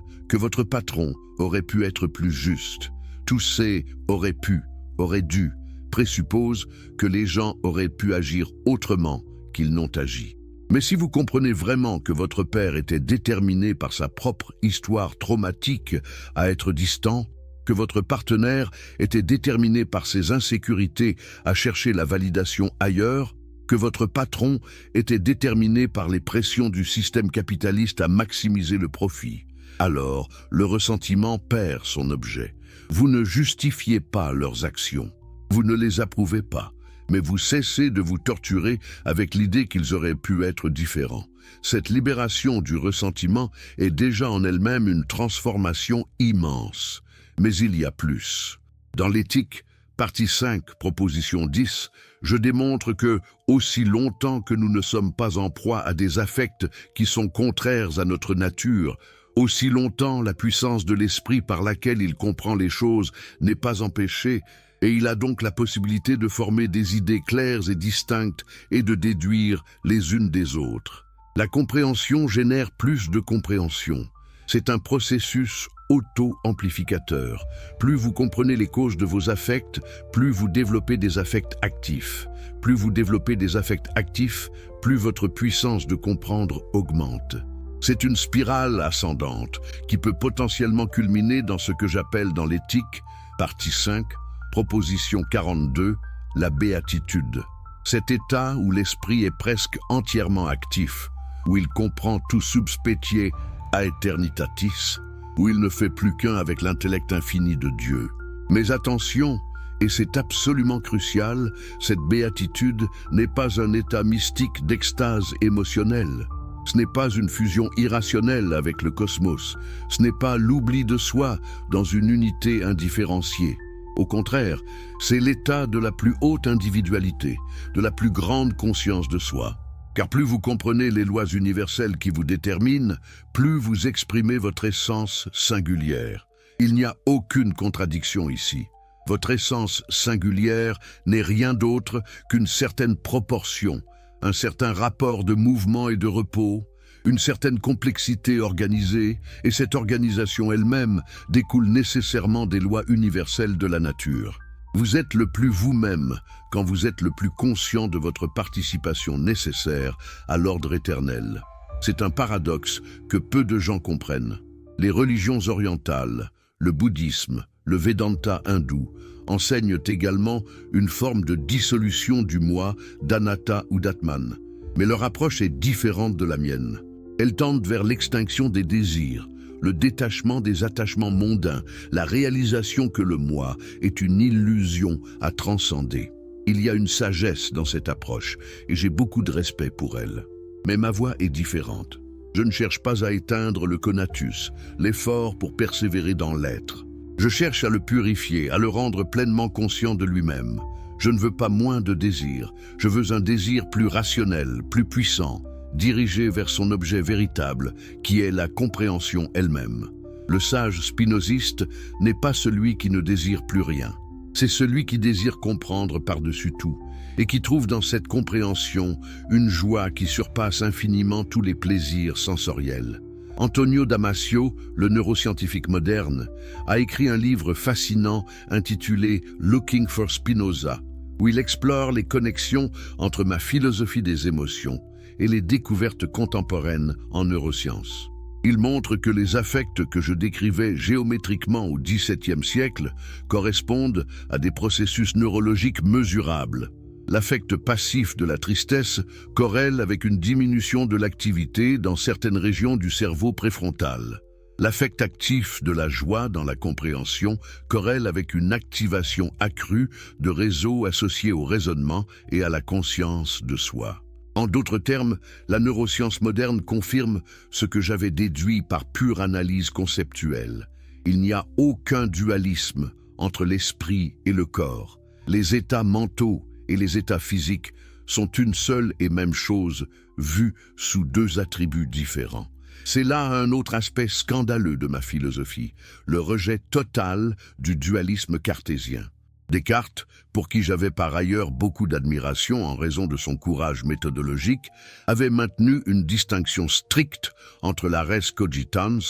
que votre patron aurait pu être plus juste. Tous ces « aurait pu »,« aurait dû » présupposent que les gens auraient pu agir autrement qu'ils n'ont agi. Mais si vous comprenez vraiment que votre père était déterminé par sa propre histoire traumatique à être distant, que votre partenaire était déterminé par ses insécurités à chercher la validation ailleurs, que votre patron était déterminé par les pressions du système capitaliste à maximiser le profit, alors le ressentiment perd son objet. Vous ne justifiez pas leurs actions, vous ne les approuvez pas, mais vous cessez de vous torturer avec l'idée qu'ils auraient pu être différents. Cette libération du ressentiment est déjà en elle-même une transformation immense. Mais il y a plus. Dans l'éthique, partie 5, proposition 10, je démontre que, aussi longtemps que nous ne sommes pas en proie à des affects qui sont contraires à notre nature, aussi longtemps la puissance de l'esprit par laquelle il comprend les choses n'est pas empêchée, et il a donc la possibilité de former des idées claires et distinctes et de déduire les unes des autres. La compréhension génère plus de compréhension. C'est un processus auto-amplificateur. Plus vous comprenez les causes de vos affects, plus vous développez des affects actifs. Plus vous développez des affects actifs, plus votre puissance de comprendre augmente. C'est une spirale ascendante qui peut potentiellement culminer dans ce que j'appelle dans l'éthique, partie 5, proposition 42, la béatitude. Cet état où l'esprit est presque entièrement actif, où il comprend tout subspecie aeternitatis, où il ne fait plus qu'un avec l'intellect infini de Dieu. Mais attention, et c'est absolument crucial, cette béatitude n'est pas un état mystique d'extase émotionnelle. Ce n'est pas une fusion irrationnelle avec le cosmos. Ce n'est pas l'oubli de soi dans une unité indifférenciée. Au contraire, c'est l'état de la plus haute individualité, de la plus grande conscience de soi. Car plus vous comprenez les lois universelles qui vous déterminent, plus vous exprimez votre essence singulière. Il n'y a aucune contradiction ici. Votre essence singulière n'est rien d'autre qu'une certaine proportion, un certain rapport de mouvement et de repos, une certaine complexité organisée, et cette organisation elle-même découle nécessairement des lois universelles de la nature. Vous êtes le plus vous-même quand vous êtes le plus conscient de votre participation nécessaire à l'ordre éternel. C'est un paradoxe que peu de gens comprennent. Les religions orientales, le bouddhisme, le Vedanta hindou, enseignent également une forme de dissolution du moi, d'anatta ou d'atman. Mais leur approche est différente de la mienne. Elle tend vers l'extinction des désirs, le détachement des attachements mondains, la réalisation que le moi est une illusion à transcender. Il y a une sagesse dans cette approche et j'ai beaucoup de respect pour elle. Mais ma voie est différente. Je ne cherche pas à éteindre le conatus, l'effort pour persévérer dans l'être. Je cherche à le purifier, à le rendre pleinement conscient de lui-même. Je ne veux pas moins de désir, je veux un désir plus rationnel, plus puissant, dirigé vers son objet véritable, qui est la compréhension elle-même. Le sage spinoziste n'est pas celui qui ne désire plus rien. C'est celui qui désire comprendre par-dessus tout, et qui trouve dans cette compréhension une joie qui surpasse infiniment tous les plaisirs sensoriels. Antonio Damasio, le neuroscientifique moderne, a écrit un livre fascinant intitulé « Looking for Spinoza », où il explore les connexions entre ma philosophie des émotions et les découvertes contemporaines en neurosciences. Il montre que les affects que je décrivais géométriquement au XVIIe siècle correspondent à des processus neurologiques mesurables. L'affect passif de la tristesse corrèle avec une diminution de l'activité dans certaines régions du cerveau préfrontal. L'affect actif de la joie dans la compréhension corrèle avec une activation accrue de réseaux associés au raisonnement et à la conscience de soi. En d'autres termes, la neuroscience moderne confirme ce que j'avais déduit par pure analyse conceptuelle. Il n'y a aucun dualisme entre l'esprit et le corps. Les états mentaux et les états physiques sont une seule et même chose, vus sous deux attributs différents. C'est là un autre aspect scandaleux de ma philosophie, le rejet total du dualisme cartésien. Descartes, pour qui j'avais par ailleurs beaucoup d'admiration en raison de son courage méthodologique, avait maintenu une distinction stricte entre la res cogitans,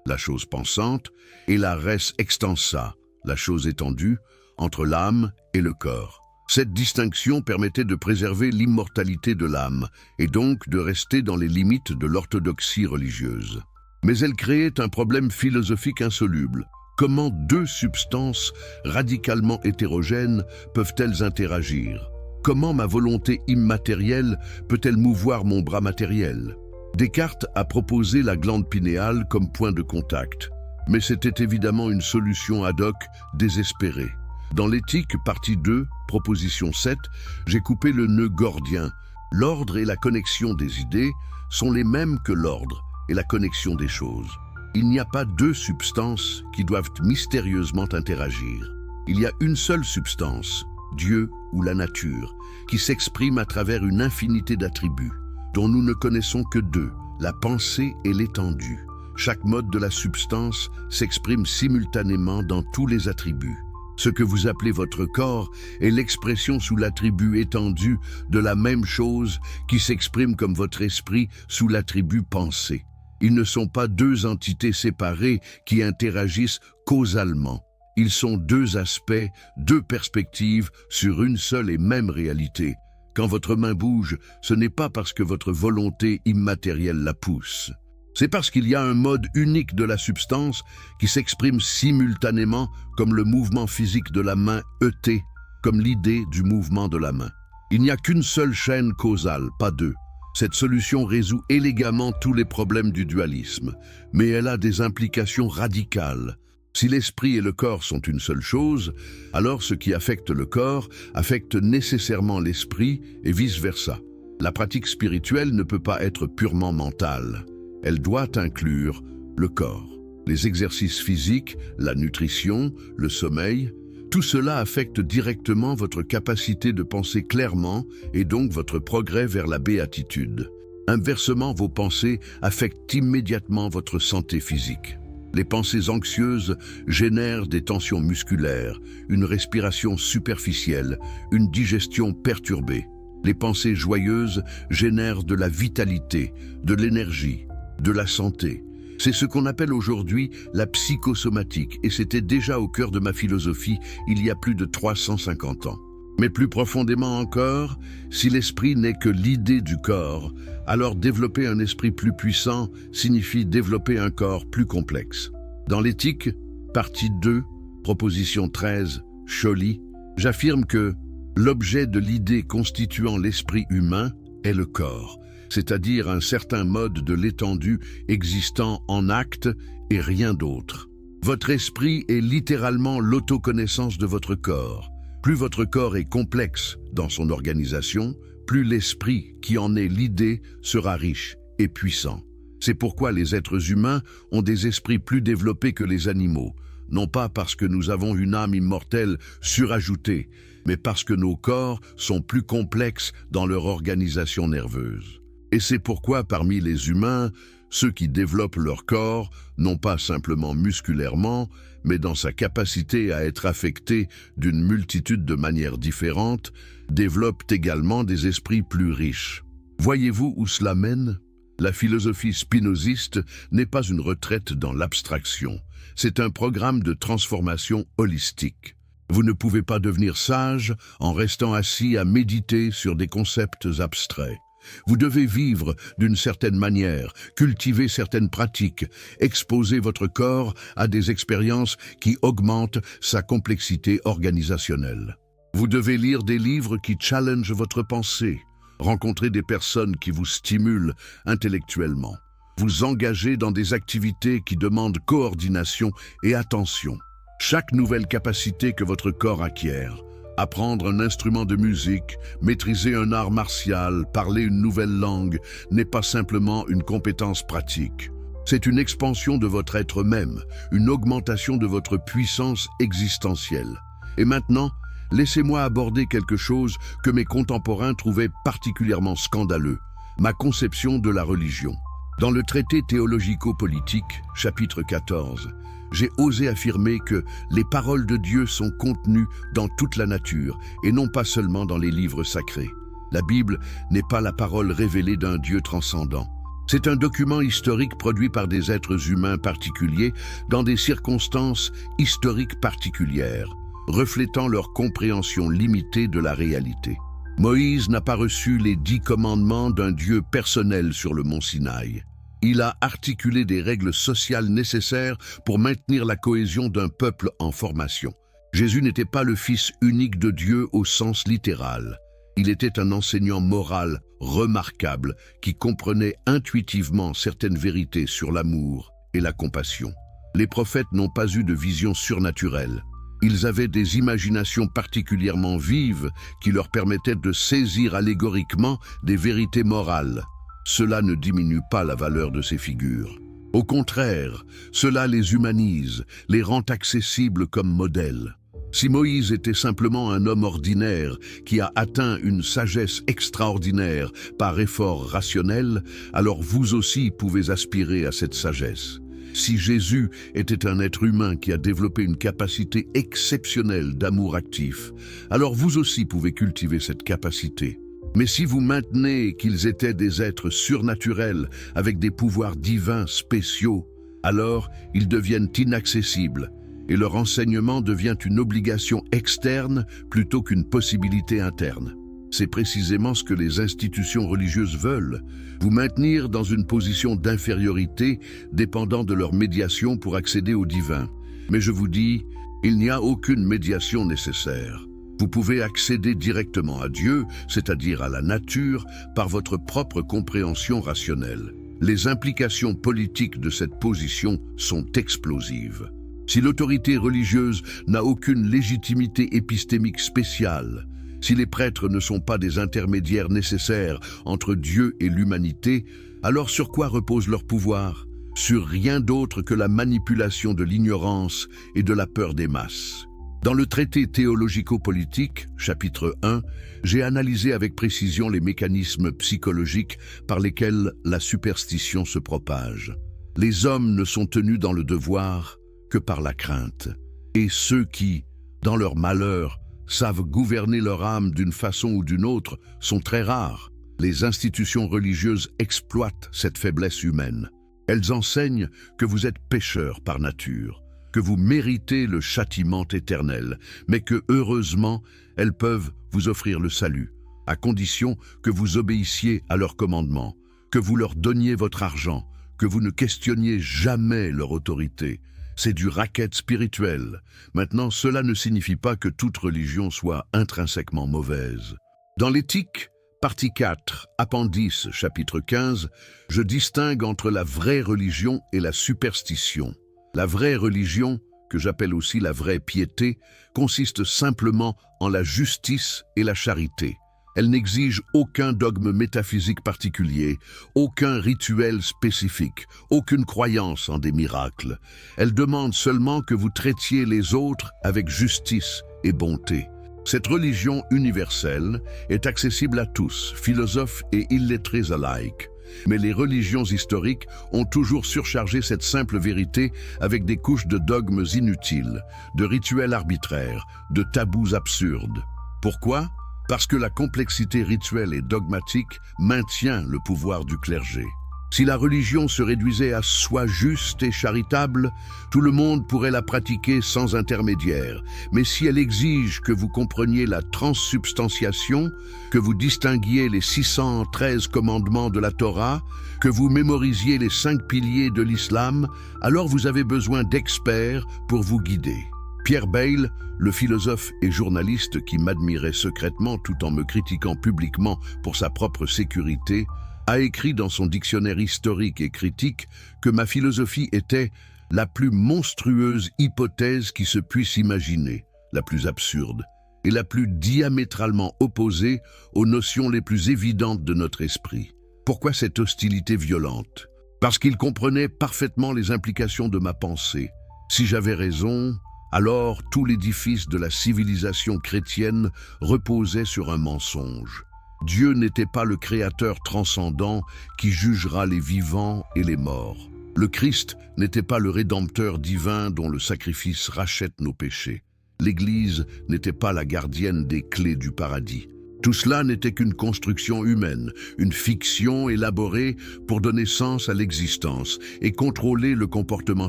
la chose pensante, et la res extensa, la chose étendue, entre l'âme et le corps. Cette distinction permettait de préserver l'immortalité de l'âme et donc de rester dans les limites de l'orthodoxie religieuse. Mais elle créait un problème philosophique insoluble. Comment deux substances radicalement hétérogènes peuvent-elles interagir? Comment ma volonté immatérielle peut-elle mouvoir mon bras matériel? Descartes a proposé la glande pinéale comme point de contact, mais c'était évidemment une solution ad hoc désespérée. Dans l'éthique, partie 2, proposition 7, j'ai coupé le nœud gordien. L'ordre et la connexion des idées sont les mêmes que l'ordre et la connexion des choses. Il n'y a pas deux substances qui doivent mystérieusement interagir. Il y a une seule substance, Dieu ou la nature, qui s'exprime à travers une infinité d'attributs, dont nous ne connaissons que deux, la pensée et l'étendue. Chaque mode de la substance s'exprime simultanément dans tous les attributs. Ce que vous appelez votre corps est l'expression sous l'attribut étendu de la même chose qui s'exprime comme votre esprit sous l'attribut pensée. Ils ne sont pas deux entités séparées qui interagissent causalement. Ils sont deux aspects, deux perspectives sur une seule et même réalité. Quand votre main bouge, ce n'est pas parce que votre volonté immatérielle la pousse. C'est parce qu'il y a un mode unique de la substance qui s'exprime simultanément comme le mouvement physique de la main œtée, comme l'idée du mouvement de la main. Il n'y a qu'une seule chaîne causale, pas deux. Cette solution résout élégamment tous les problèmes du dualisme, mais elle a des implications radicales. Si l'esprit et le corps sont une seule chose, alors ce qui affecte le corps affecte nécessairement l'esprit et vice-versa. La pratique spirituelle ne peut pas être purement mentale. Elle doit inclure le corps. Les exercices physiques, la nutrition, le sommeil, tout cela affecte directement votre capacité de penser clairement et donc votre progrès vers la béatitude. Inversement, vos pensées affectent immédiatement votre santé physique. Les pensées anxieuses génèrent des tensions musculaires, une respiration superficielle, une digestion perturbée. Les pensées joyeuses génèrent de la vitalité, de l'énergie, de la santé. C'est ce qu'on appelle aujourd'hui la psychosomatique et c'était déjà au cœur de ma philosophie il y a plus de 350 ans. Mais plus profondément encore, si l'esprit n'est que l'idée du corps, alors développer un esprit plus puissant signifie développer un corps plus complexe. Dans l'éthique, partie 2, proposition 13, Scholli, j'affirme que l'objet de l'idée constituant l'esprit humain est le corps, c'est-à-dire un certain mode de l'étendue existant en acte et rien d'autre. Votre esprit est littéralement l'autoconnaissance de votre corps. Plus votre corps est complexe dans son organisation, plus l'esprit qui en est l'idée sera riche et puissant. C'est pourquoi les êtres humains ont des esprits plus développés que les animaux, non pas parce que nous avons une âme immortelle surajoutée, mais parce que nos corps sont plus complexes dans leur organisation nerveuse. Et c'est pourquoi parmi les humains, ceux qui développent leur corps, non pas simplement musculairement, mais dans sa capacité à être affectés d'une multitude de manières différentes, développent également des esprits plus riches. Voyez-vous où cela mène? La philosophie spinoziste n'est pas une retraite dans l'abstraction, c'est un programme de transformation holistique. Vous ne pouvez pas devenir sage en restant assis à méditer sur des concepts abstraits. Vous devez vivre d'une certaine manière, cultiver certaines pratiques, exposer votre corps à des expériences qui augmentent sa complexité organisationnelle. Vous devez lire des livres qui challengent votre pensée, rencontrer des personnes qui vous stimulent intellectuellement, vous engager dans des activités qui demandent coordination et attention. Chaque nouvelle capacité que votre corps acquiert, apprendre un instrument de musique, maîtriser un art martial, parler une nouvelle langue, n'est pas simplement une compétence pratique. C'est une expansion de votre être même, une augmentation de votre puissance existentielle. Et maintenant, laissez-moi aborder quelque chose que mes contemporains trouvaient particulièrement scandaleux, ma conception de la religion. Dans le traité théologico-politique, chapitre 14, j'ai osé affirmer que les paroles de Dieu sont contenues dans toute la nature et non pas seulement dans les livres sacrés. La Bible n'est pas la parole révélée d'un Dieu transcendant. C'est un document historique produit par des êtres humains particuliers dans des circonstances historiques particulières, reflétant leur compréhension limitée de la réalité. Moïse n'a pas reçu les 10 commandements d'un Dieu personnel sur le mont Sinaï. Il a articulé des règles sociales nécessaires pour maintenir la cohésion d'un peuple en formation. Jésus n'était pas le Fils unique de Dieu au sens littéral. Il était un enseignant moral remarquable qui comprenait intuitivement certaines vérités sur l'amour et la compassion. Les prophètes n'ont pas eu de vision surnaturelle. Ils avaient des imaginations particulièrement vives qui leur permettaient de saisir allégoriquement des vérités morales. Cela ne diminue pas la valeur de ces figures. Au contraire, cela les humanise, les rend accessibles comme modèles. Si Moïse était simplement un homme ordinaire qui a atteint une sagesse extraordinaire par effort rationnel, alors vous aussi pouvez aspirer à cette sagesse. Si Jésus était un être humain qui a développé une capacité exceptionnelle d'amour actif, alors vous aussi pouvez cultiver cette capacité. Mais si vous maintenez qu'ils étaient des êtres surnaturels avec des pouvoirs divins spéciaux, alors ils deviennent inaccessibles et leur enseignement devient une obligation externe plutôt qu'une possibilité interne. C'est précisément ce que les institutions religieuses veulent, vous maintenir dans une position d'infériorité dépendant de leur médiation pour accéder au divin. Mais je vous dis, il n'y a aucune médiation nécessaire. Vous pouvez accéder directement à Dieu, c'est-à-dire à la nature, par votre propre compréhension rationnelle. Les implications politiques de cette position sont explosives. Si l'autorité religieuse n'a aucune légitimité épistémique spéciale, si les prêtres ne sont pas des intermédiaires nécessaires entre Dieu et l'humanité, alors sur quoi repose leur pouvoir? Sur rien d'autre que la manipulation de l'ignorance et de la peur des masses. Dans le traité théologico-politique, chapitre 1, j'ai analysé avec précision les mécanismes psychologiques par lesquels la superstition se propage. Les hommes ne sont tenus dans le devoir que par la crainte. Et ceux qui, dans leur malheur, savent gouverner leur âme d'une façon ou d'une autre sont très rares. Les institutions religieuses exploitent cette faiblesse humaine. Elles enseignent que vous êtes pécheurs par nature, que vous méritez le châtiment éternel, mais que, heureusement, elles peuvent vous offrir le salut, à condition que vous obéissiez à leurs commandements, que vous leur donniez votre argent, que vous ne questionniez jamais leur autorité. C'est du racket spirituel. Maintenant, cela ne signifie pas que toute religion soit intrinsèquement mauvaise. Dans l'éthique, partie 4, appendice, chapitre 15, je distingue entre la vraie religion et la superstition. La vraie religion, que j'appelle aussi la vraie piété, consiste simplement en la justice et la charité. Elle n'exige aucun dogme métaphysique particulier, aucun rituel spécifique, aucune croyance en des miracles. Elle demande seulement que vous traitiez les autres avec justice et bonté. Cette religion universelle est accessible à tous, philosophes et illettrés alike. Mais les religions historiques ont toujours surchargé cette simple vérité avec des couches de dogmes inutiles, de rituels arbitraires, de tabous absurdes. Pourquoi ? Parce que la complexité rituelle et dogmatique maintient le pouvoir du clergé. Si la religion se réduisait à soi juste et charitable, tout le monde pourrait la pratiquer sans intermédiaire. Mais si elle exige que vous compreniez la transsubstantiation, que vous distinguiez les 613 commandements de la Torah, que vous mémorisiez les 5 piliers de l'islam, alors vous avez besoin d'experts pour vous guider. Pierre Bayle, le philosophe et journaliste qui m'admirait secrètement tout en me critiquant publiquement pour sa propre sécurité, a écrit dans son dictionnaire historique et critique que ma philosophie était la plus monstrueuse hypothèse qui se puisse imaginer, la plus absurde, et la plus diamétralement opposée aux notions les plus évidentes de notre esprit. Pourquoi cette hostilité violente? Parce qu'il comprenait parfaitement les implications de ma pensée. Si j'avais raison, alors tout l'édifice de la civilisation chrétienne reposait sur un mensonge. Dieu n'était pas le créateur transcendant qui jugera les vivants et les morts. Le Christ n'était pas le rédempteur divin dont le sacrifice rachète nos péchés. L'Église n'était pas la gardienne des clés du paradis. Tout cela n'était qu'une construction humaine, une fiction élaborée pour donner sens à l'existence et contrôler le comportement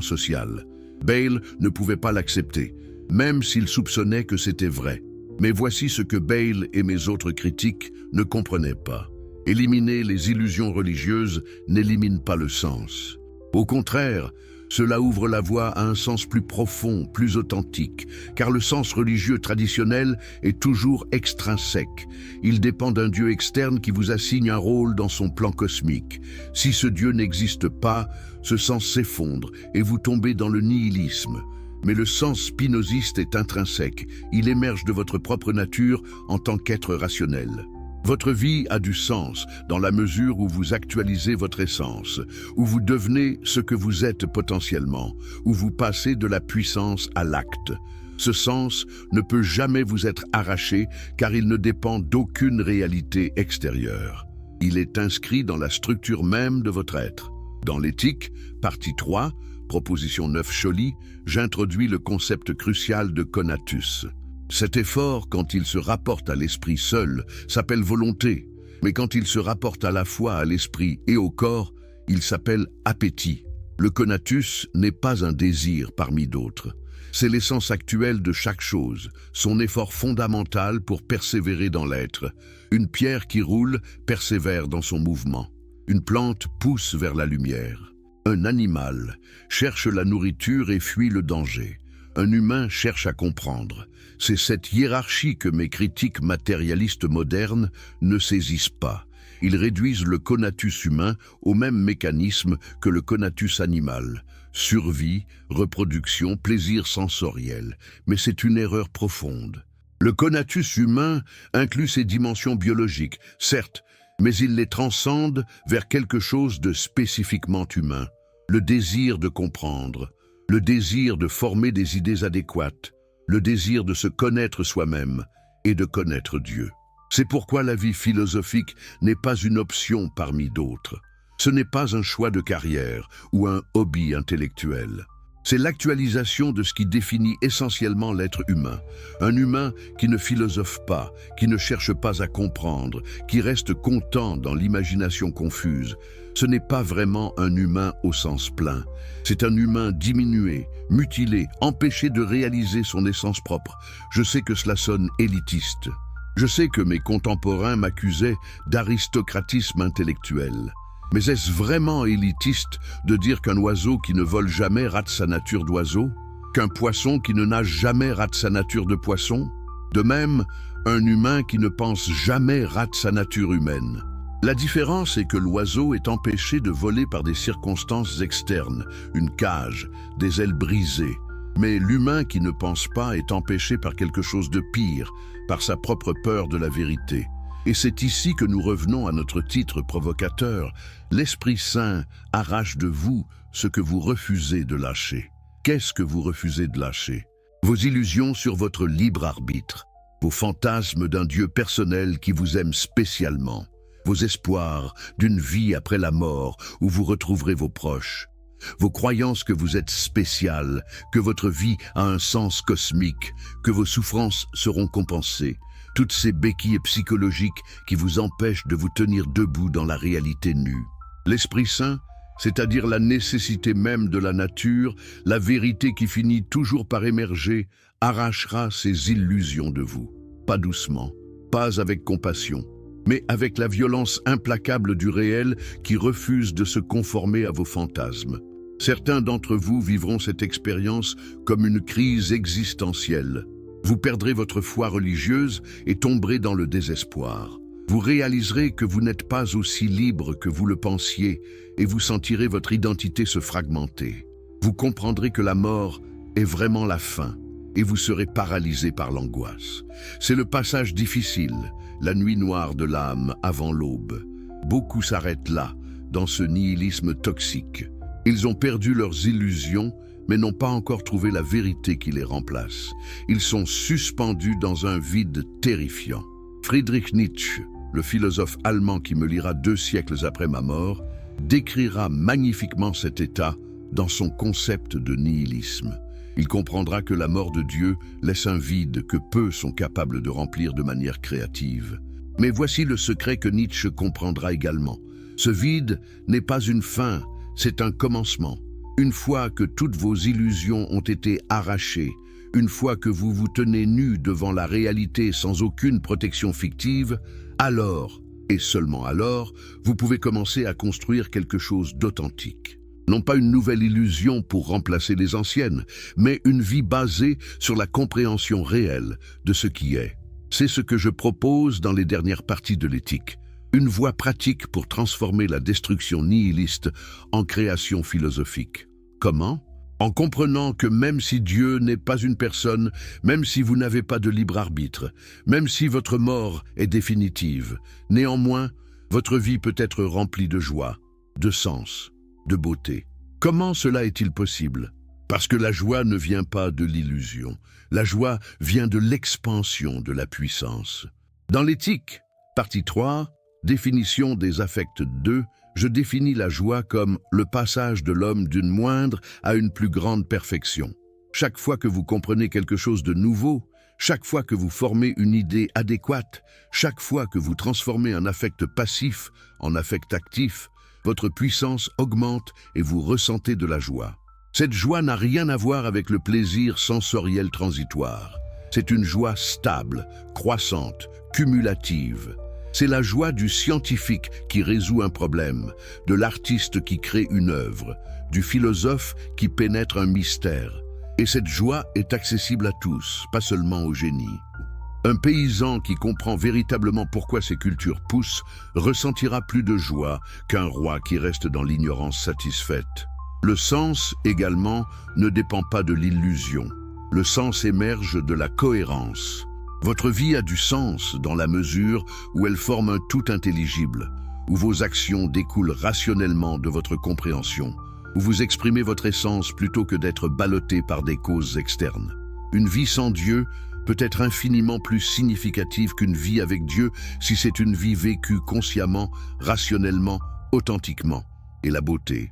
social. Bayle ne pouvait pas l'accepter, même s'il soupçonnait que c'était vrai. Mais voici ce que Bayle et mes autres critiques ne comprenaient pas. Éliminer les illusions religieuses n'élimine pas le sens. Au contraire, cela ouvre la voie à un sens plus profond, plus authentique, car le sens religieux traditionnel est toujours extrinsèque. Il dépend d'un Dieu externe qui vous assigne un rôle dans son plan cosmique. Si ce Dieu n'existe pas, ce sens s'effondre et vous tombez dans le nihilisme. Mais le sens spinoziste est intrinsèque, il émerge de votre propre nature en tant qu'être rationnel. Votre vie a du sens dans la mesure où vous actualisez votre essence, où vous devenez ce que vous êtes potentiellement, où vous passez de la puissance à l'acte. Ce sens ne peut jamais vous être arraché car il ne dépend d'aucune réalité extérieure. Il est inscrit dans la structure même de votre être. Dans l'éthique, partie 3, proposition 9 Choly, j'introduis le concept crucial de conatus. Cet effort, quand il se rapporte à l'esprit seul, s'appelle volonté, mais quand il se rapporte à la fois à l'esprit et au corps, il s'appelle appétit. Le conatus n'est pas un désir parmi d'autres. C'est l'essence actuelle de chaque chose, son effort fondamental pour persévérer dans l'être. Une pierre qui roule persévère dans son mouvement. Une plante pousse vers la lumière. Un animal cherche la nourriture et fuit le danger. Un humain cherche à comprendre. C'est cette hiérarchie que mes critiques matérialistes modernes ne saisissent pas. Ils réduisent le conatus humain au même mécanisme que le conatus animal. Survie, reproduction, plaisir sensoriel. Mais c'est une erreur profonde. Le conatus humain inclut ses dimensions biologiques, certes, mais il les transcende vers quelque chose de spécifiquement humain. Le désir de comprendre, le désir de former des idées adéquates, le désir de se connaître soi-même et de connaître Dieu. C'est pourquoi la vie philosophique n'est pas une option parmi d'autres. Ce n'est pas un choix de carrière ou un hobby intellectuel. C'est l'actualisation de ce qui définit essentiellement l'être humain. Un humain qui ne philosophe pas, qui ne cherche pas à comprendre, qui reste content dans l'imagination confuse. Ce n'est pas vraiment un humain au sens plein. C'est un humain diminué, mutilé, empêché de réaliser son essence propre. Je sais que cela sonne élitiste. Je sais que mes contemporains m'accusaient d'aristocratisme intellectuel. Mais est-ce vraiment élitiste de dire qu'un oiseau qui ne vole jamais rate sa nature d'oiseau? Qu'un poisson qui ne nage jamais rate sa nature de poisson? De même, un humain qui ne pense jamais rate sa nature humaine. La différence est que l'oiseau est empêché de voler par des circonstances externes, une cage, des ailes brisées. Mais l'humain qui ne pense pas est empêché par quelque chose de pire, par sa propre peur de la vérité. Et c'est ici que nous revenons à notre titre provocateur. L'Esprit Saint arrache de vous ce que vous refusez de lâcher. Qu'est-ce que vous refusez de lâcher? Vos illusions sur votre libre arbitre, vos fantasmes d'un Dieu personnel qui vous aime spécialement, vos espoirs d'une vie après la mort où vous retrouverez vos proches, vos croyances que vous êtes spécial, que votre vie a un sens cosmique, que vos souffrances seront compensées, toutes ces béquilles psychologiques qui vous empêchent de vous tenir debout dans la réalité nue. L'Esprit Saint, c'est-à-dire la nécessité même de la nature, la vérité qui finit toujours par émerger, arrachera ces illusions de vous. Pas doucement, pas avec compassion, mais avec la violence implacable du réel qui refuse de se conformer à vos fantasmes. Certains d'entre vous vivront cette expérience comme une crise existentielle. Vous perdrez votre foi religieuse et tomberez dans le désespoir. Vous réaliserez que vous n'êtes pas aussi libre que vous le pensiez et vous sentirez votre identité se fragmenter. Vous comprendrez que la mort est vraiment la fin et vous serez paralysé par l'angoisse. C'est le passage difficile, la nuit noire de l'âme avant l'aube. Beaucoup s'arrêtent là, dans ce nihilisme toxique. Ils ont perdu leurs illusions, mais n'ont pas encore trouvé la vérité qui les remplace. Ils sont suspendus dans un vide terrifiant. Friedrich Nietzsche, le philosophe allemand qui me lira 2 siècles après ma mort, décrira magnifiquement cet état dans son concept de nihilisme. Il comprendra que la mort de Dieu laisse un vide que peu sont capables de remplir de manière créative. Mais voici le secret que Nietzsche comprendra également. Ce vide n'est pas une fin, c'est un commencement. Une fois que toutes vos illusions ont été arrachées, une fois que vous vous tenez nu devant la réalité sans aucune protection fictive, alors, et seulement alors, vous pouvez commencer à construire quelque chose d'authentique. Non pas une nouvelle illusion pour remplacer les anciennes, mais une vie basée sur la compréhension réelle de ce qui est. C'est ce que je propose dans les dernières parties de l'éthique. Une voie pratique pour transformer la destruction nihiliste en création philosophique. Comment ? En comprenant que même si Dieu n'est pas une personne, même si vous n'avez pas de libre arbitre, même si votre mort est définitive, néanmoins, votre vie peut être remplie de joie, de sens, de beauté. Comment cela est-il possible ? Parce que la joie ne vient pas de l'illusion. La joie vient de l'expansion de la puissance. Dans l'éthique, partie 3, définition des affects 2, je définis la joie comme le passage de l'homme d'une moindre à une plus grande perfection. Chaque fois que vous comprenez quelque chose de nouveau, chaque fois que vous formez une idée adéquate, chaque fois que vous transformez un affect passif en affect actif, votre puissance augmente et vous ressentez de la joie. Cette joie n'a rien à voir avec le plaisir sensoriel transitoire. C'est une joie stable, croissante, cumulative. C'est la joie du scientifique qui résout un problème, de l'artiste qui crée une œuvre, du philosophe qui pénètre un mystère. Et cette joie est accessible à tous, pas seulement aux génies. Un paysan qui comprend véritablement pourquoi ces cultures poussent ressentira plus de joie qu'un roi qui reste dans l'ignorance satisfaite. Le sens, également, ne dépend pas de l'illusion. Le sens émerge de la cohérence. Votre vie a du sens dans la mesure où elle forme un tout intelligible, où vos actions découlent rationnellement de votre compréhension, où vous exprimez votre essence plutôt que d'être ballotté par des causes externes. Une vie sans Dieu peut être infiniment plus significative qu'une vie avec Dieu si c'est une vie vécue consciemment, rationnellement, authentiquement. Et la beauté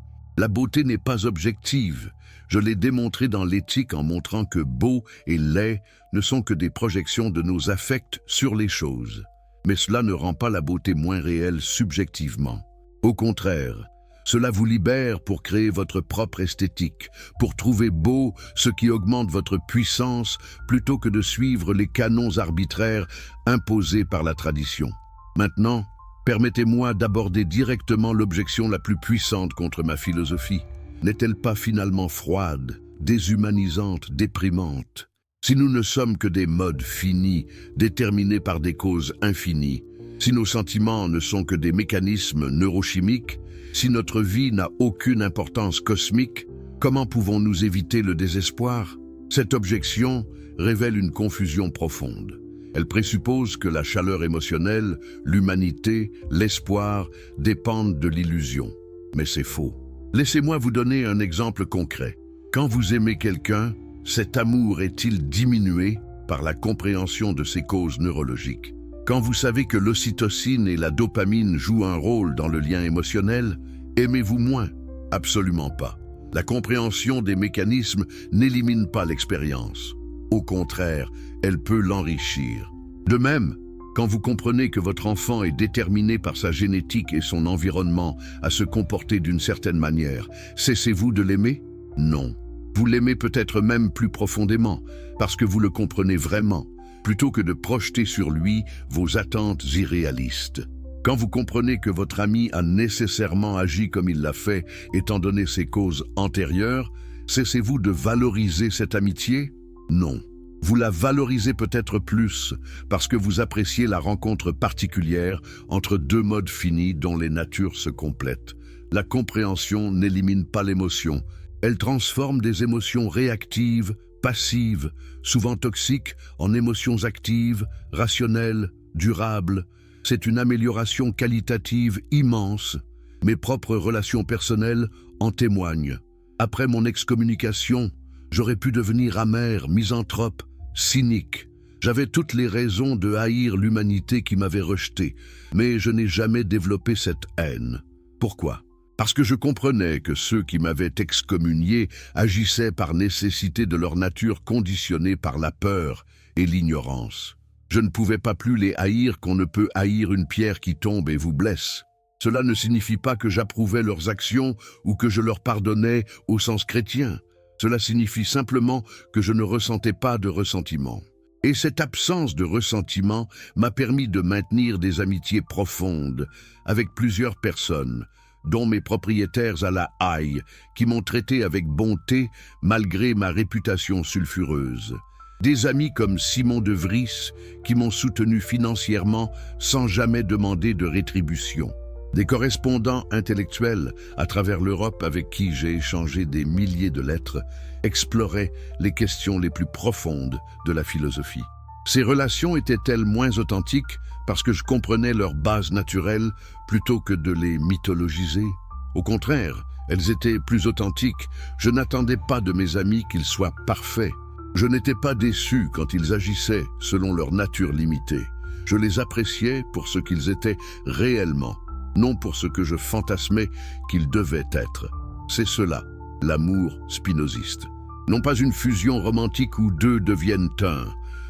n'est pas objective. Je l'ai démontré dans l'éthique en montrant que beau et laid ne sont que des projections de nos affects sur les choses. Mais cela ne rend pas la beauté moins réelle subjectivement. Au contraire, cela vous libère pour créer votre propre esthétique, pour trouver beau ce qui augmente votre puissance plutôt que de suivre les canons arbitraires imposés par la tradition. Maintenant, permettez-moi d'aborder directement l'objection la plus puissante contre ma philosophie. N'est-elle pas finalement froide, déshumanisante, déprimante ? Si nous ne sommes que des modes finis, déterminés par des causes infinies, si nos sentiments ne sont que des mécanismes neurochimiques, si notre vie n'a aucune importance cosmique, comment pouvons-nous éviter le désespoir ? Cette objection révèle une confusion profonde. Elle présuppose que la chaleur émotionnelle, l'humanité, l'espoir dépendent de l'illusion. Mais c'est faux. Laissez-moi vous donner un exemple concret. Quand vous aimez quelqu'un, cet amour est-il diminué par la compréhension de ses causes neurologiques? Quand vous savez que l'ocytocine et la dopamine jouent un rôle dans le lien émotionnel, aimez-vous moins? Absolument pas. La compréhension des mécanismes n'élimine pas l'expérience. Au contraire, elle peut l'enrichir. De même, Quand vous comprenez que votre enfant est déterminé par sa génétique et son environnement à se comporter d'une certaine manière, cessez-vous de l'aimer? Non. Vous l'aimez peut-être même plus profondément, parce que vous le comprenez vraiment, plutôt que de projeter sur lui vos attentes irréalistes. Quand vous comprenez que votre ami a nécessairement agi comme il l'a fait, étant donné ses causes antérieures, cessez-vous de valoriser cette amitié? Non. Vous la valorisez peut-être plus, parce que vous appréciez la rencontre particulière entre deux modes finis dont les natures se complètent. La compréhension n'élimine pas l'émotion. Elle transforme des émotions réactives, passives, souvent toxiques, en émotions actives, rationnelles, durables. C'est une amélioration qualitative immense. Mes propres relations personnelles en témoignent. Après mon excommunication, j'aurais pu devenir amer, misanthrope, cynique. J'avais toutes les raisons de haïr l'humanité qui m'avait rejeté, mais je n'ai jamais développé cette haine. Pourquoi? Parce que je comprenais que ceux qui m'avaient excommunié agissaient par nécessité de leur nature conditionnée par la peur et l'ignorance. Je ne pouvais pas plus les haïr qu'on ne peut haïr une pierre qui tombe et vous blesse. Cela ne signifie pas que j'approuvais leurs actions ou que je leur pardonnais au sens chrétien. Cela signifie simplement que je ne ressentais pas de ressentiment. Et cette absence de ressentiment m'a permis de maintenir des amitiés profondes avec plusieurs personnes, dont mes propriétaires à la Haye, qui m'ont traité avec bonté malgré ma réputation sulfureuse. Des amis comme Simon de Vries, qui m'ont soutenu financièrement sans jamais demander de rétribution. Des correspondants intellectuels à travers l'Europe avec qui j'ai échangé des milliers de lettres exploraient les questions les plus profondes de la philosophie. Ces relations étaient-elles moins authentiques parce que je comprenais leur base naturelle plutôt que de les mythologiser? Au contraire, elles étaient plus authentiques. Je n'attendais pas de mes amis qu'ils soient parfaits. Je n'étais pas déçu quand ils agissaient selon leur nature limitée. Je les appréciais pour ce qu'ils étaient réellement, non pour ce que je fantasmais qu'ils devaient être. C'est cela, l'amour spinoziste. Non pas une fusion romantique où deux deviennent un,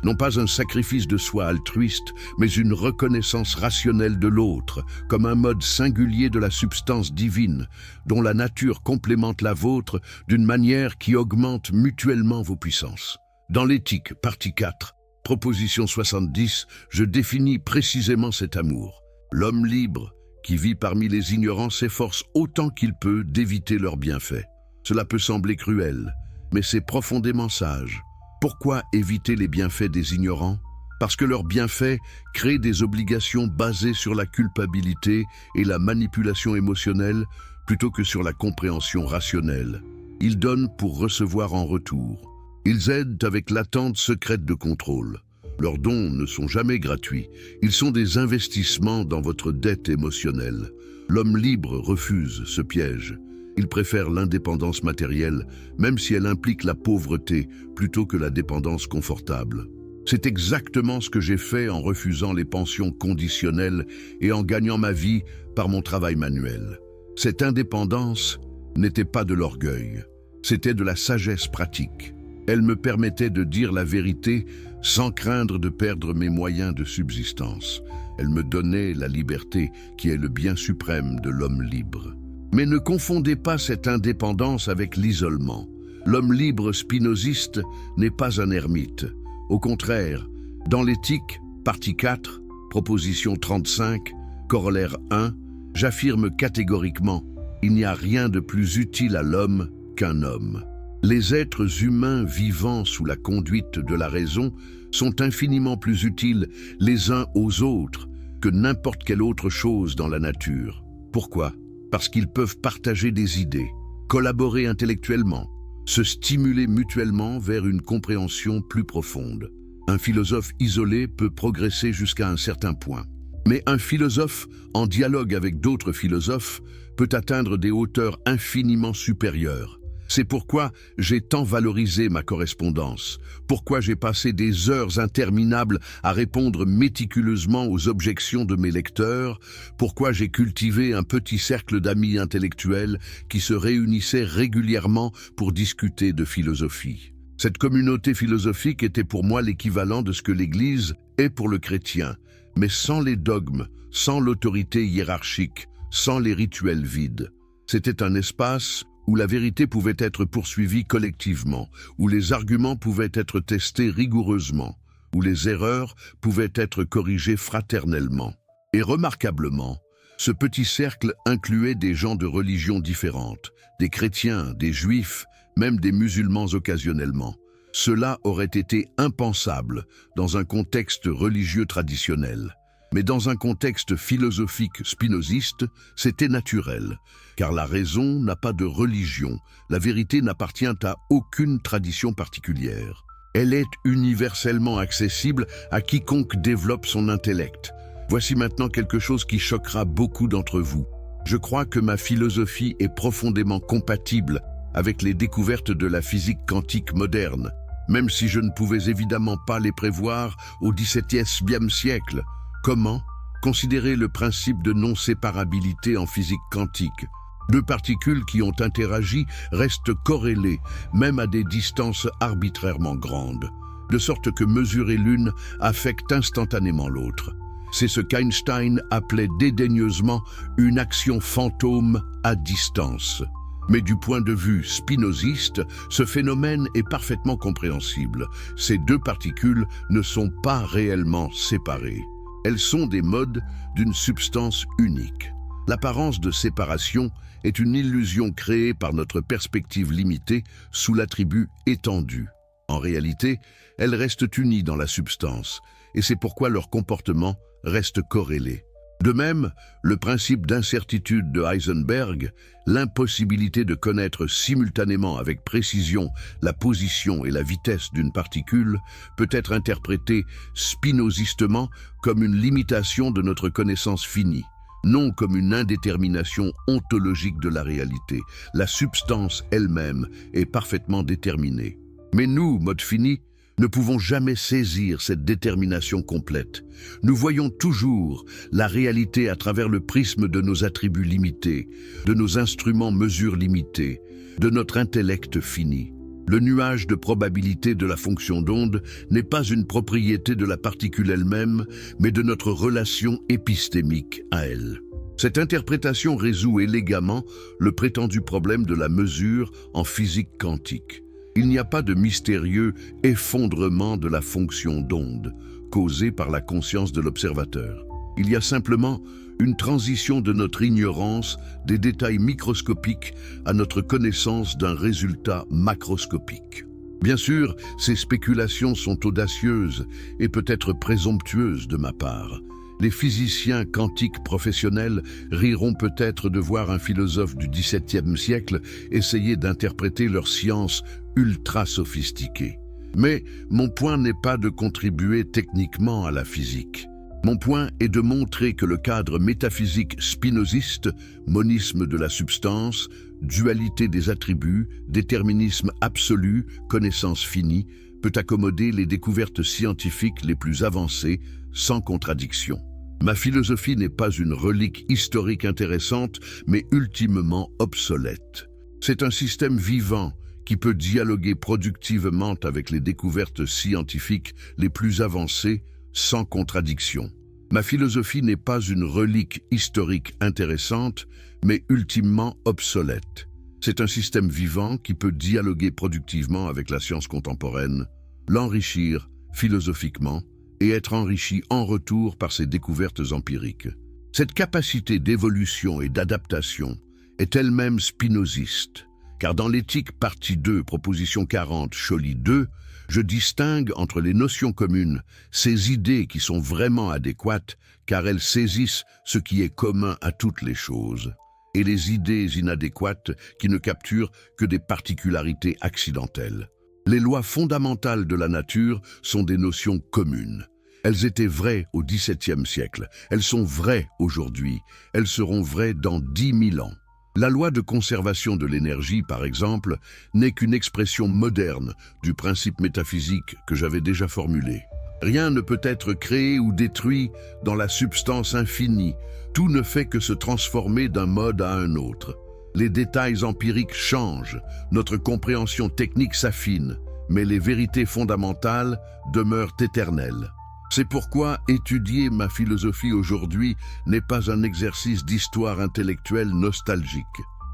non pas un sacrifice de soi altruiste, mais une reconnaissance rationnelle de l'autre, comme un mode singulier de la substance divine, dont la nature complémente la vôtre d'une manière qui augmente mutuellement vos puissances. Dans l'éthique, partie 4, proposition 70, je définis précisément cet amour. L'homme libre, qui vit parmi les ignorants, s'efforce autant qu'il peut d'éviter leurs bienfaits. Cela peut sembler cruel, mais c'est profondément sage. Pourquoi éviter les bienfaits des ignorants? Parce que leurs bienfaits créent des obligations basées sur la culpabilité et la manipulation émotionnelle plutôt que sur la compréhension rationnelle. Ils donnent pour recevoir en retour. Ils aident avec l'attente secrète de contrôle. Leurs dons ne sont jamais gratuits. Ils sont des investissements dans votre dette émotionnelle. L'homme libre refuse ce piège. Il préfère l'indépendance matérielle, même si elle implique la pauvreté, plutôt que la dépendance confortable. C'est exactement ce que j'ai fait en refusant les pensions conditionnelles et en gagnant ma vie par mon travail manuel. Cette indépendance n'était pas de l'orgueil, c'était de la sagesse pratique. Elle me permettait de dire la vérité sans craindre de perdre mes moyens de subsistance. Elle me donnait la liberté qui est le bien suprême de l'homme libre. Mais ne confondez pas cette indépendance avec l'isolement. L'homme libre spinoziste n'est pas un ermite. Au contraire, dans l'éthique, partie 4, proposition 35, corollaire 1, j'affirme catégoriquement, il n'y a rien de plus utile à l'homme qu'un homme. Les êtres humains vivant sous la conduite de la raison sont infiniment plus utiles les uns aux autres que n'importe quelle autre chose dans la nature. Pourquoi? Parce qu'ils peuvent partager des idées, collaborer intellectuellement, se stimuler mutuellement vers une compréhension plus profonde. Un philosophe isolé peut progresser jusqu'à un certain point. Mais un philosophe en dialogue avec d'autres philosophes peut atteindre des hauteurs infiniment supérieures. C'est pourquoi j'ai tant valorisé ma correspondance, pourquoi j'ai passé des heures interminables à répondre méticuleusement aux objections de mes lecteurs, pourquoi j'ai cultivé un petit cercle d'amis intellectuels qui se réunissaient régulièrement pour discuter de philosophie. Cette communauté philosophique était pour moi l'équivalent de ce que l'Église est pour le chrétien, mais sans les dogmes, sans l'autorité hiérarchique, sans les rituels vides. C'était un espace où la vérité pouvait être poursuivie collectivement, où les arguments pouvaient être testés rigoureusement, où les erreurs pouvaient être corrigées fraternellement. Et remarquablement, ce petit cercle incluait des gens de religions différentes, des chrétiens, des juifs, même des musulmans occasionnellement. Cela aurait été impensable dans un contexte religieux traditionnel. Mais dans un contexte philosophique spinoziste, c'était naturel, car la raison n'a pas de religion, la vérité n'appartient à aucune tradition particulière. Elle est universellement accessible à quiconque développe son intellect. Voici maintenant quelque chose qui choquera beaucoup d'entre vous. Je crois que ma philosophie est profondément compatible avec les découvertes de la physique quantique moderne, même si je ne pouvais évidemment pas les prévoir au XVIIe siècle. Comment? Considérer le principe de non-séparabilité en physique quantique. Deux particules qui ont interagi restent corrélées, même à des distances arbitrairement grandes, de sorte que mesurer l'une affecte instantanément l'autre. C'est ce qu'Einstein appelait dédaigneusement une action fantôme à distance. Mais du point de vue spinoziste, ce phénomène est parfaitement compréhensible. Ces deux particules ne sont pas réellement séparées. Elles sont des modes d'une substance unique. L'apparence de séparation est une illusion créée par notre perspective limitée sous l'attribut étendu. En réalité, elles restent unies dans la substance, et c'est pourquoi leur comportement reste corrélé. De même, le principe d'incertitude de Heisenberg, l'impossibilité de connaître simultanément avec précision la position et la vitesse d'une particule, peut être interprété spinozistement comme une limitation de notre connaissance finie, non comme une indétermination ontologique de la réalité. La substance elle-même est parfaitement déterminée. Mais nous, mode fini, ne pouvons jamais saisir cette détermination complète. Nous voyons toujours la réalité à travers le prisme de nos attributs limités, de nos instruments mesures limitées, de notre intellect fini. Le nuage de probabilité de la fonction d'onde n'est pas une propriété de la particule elle-même, mais de notre relation épistémique à elle. Cette interprétation résout élégamment le prétendu problème de la mesure en physique quantique. Il n'y a pas de mystérieux effondrement de la fonction d'onde, causé par la conscience de l'observateur. Il y a simplement une transition de notre ignorance des détails microscopiques à notre connaissance d'un résultat macroscopique. Bien sûr, ces spéculations sont audacieuses et peut-être présomptueuses de ma part. Les physiciens quantiques professionnels riront peut-être de voir un philosophe du XVIIe siècle essayer d'interpréter leur science ultra sophistiquée. Mais mon point n'est pas de contribuer techniquement à la physique. Mon point est de montrer que le cadre métaphysique spinoziste, monisme de la substance, dualité des attributs, déterminisme absolu, connaissance finie, peut accommoder les découvertes scientifiques les plus avancées sans contradiction. Ma philosophie n'est pas une relique historique intéressante, mais ultimement obsolète. C'est un système vivant qui peut dialoguer productivement avec les découvertes scientifiques les plus avancées sans contradiction. Ma philosophie n'est pas une relique historique intéressante, mais ultimement obsolète. C'est un système vivant qui peut dialoguer productivement avec la science contemporaine, l'enrichir philosophiquement et être enrichi en retour par ses découvertes empiriques. Cette capacité d'évolution et d'adaptation est elle-même spinoziste, car dans l'éthique partie 2, proposition 40, Scholli 2, je distingue entre les notions communes, ces idées qui sont vraiment adéquates, car elles saisissent ce qui est commun à toutes les choses, et les idées inadéquates qui ne capturent que des particularités accidentelles. Les lois fondamentales de la nature sont des notions communes. Elles étaient vraies au XVIIe siècle, elles sont vraies aujourd'hui, elles seront vraies dans 10 000 ans. La loi de conservation de l'énergie, par exemple, n'est qu'une expression moderne du principe métaphysique que j'avais déjà formulé. Rien ne peut être créé ou détruit dans la substance infinie, tout ne fait que se transformer d'un mode à un autre. Les détails empiriques changent, notre compréhension technique s'affine, mais les vérités fondamentales demeurent éternelles. C'est pourquoi étudier ma philosophie aujourd'hui n'est pas un exercice d'histoire intellectuelle nostalgique.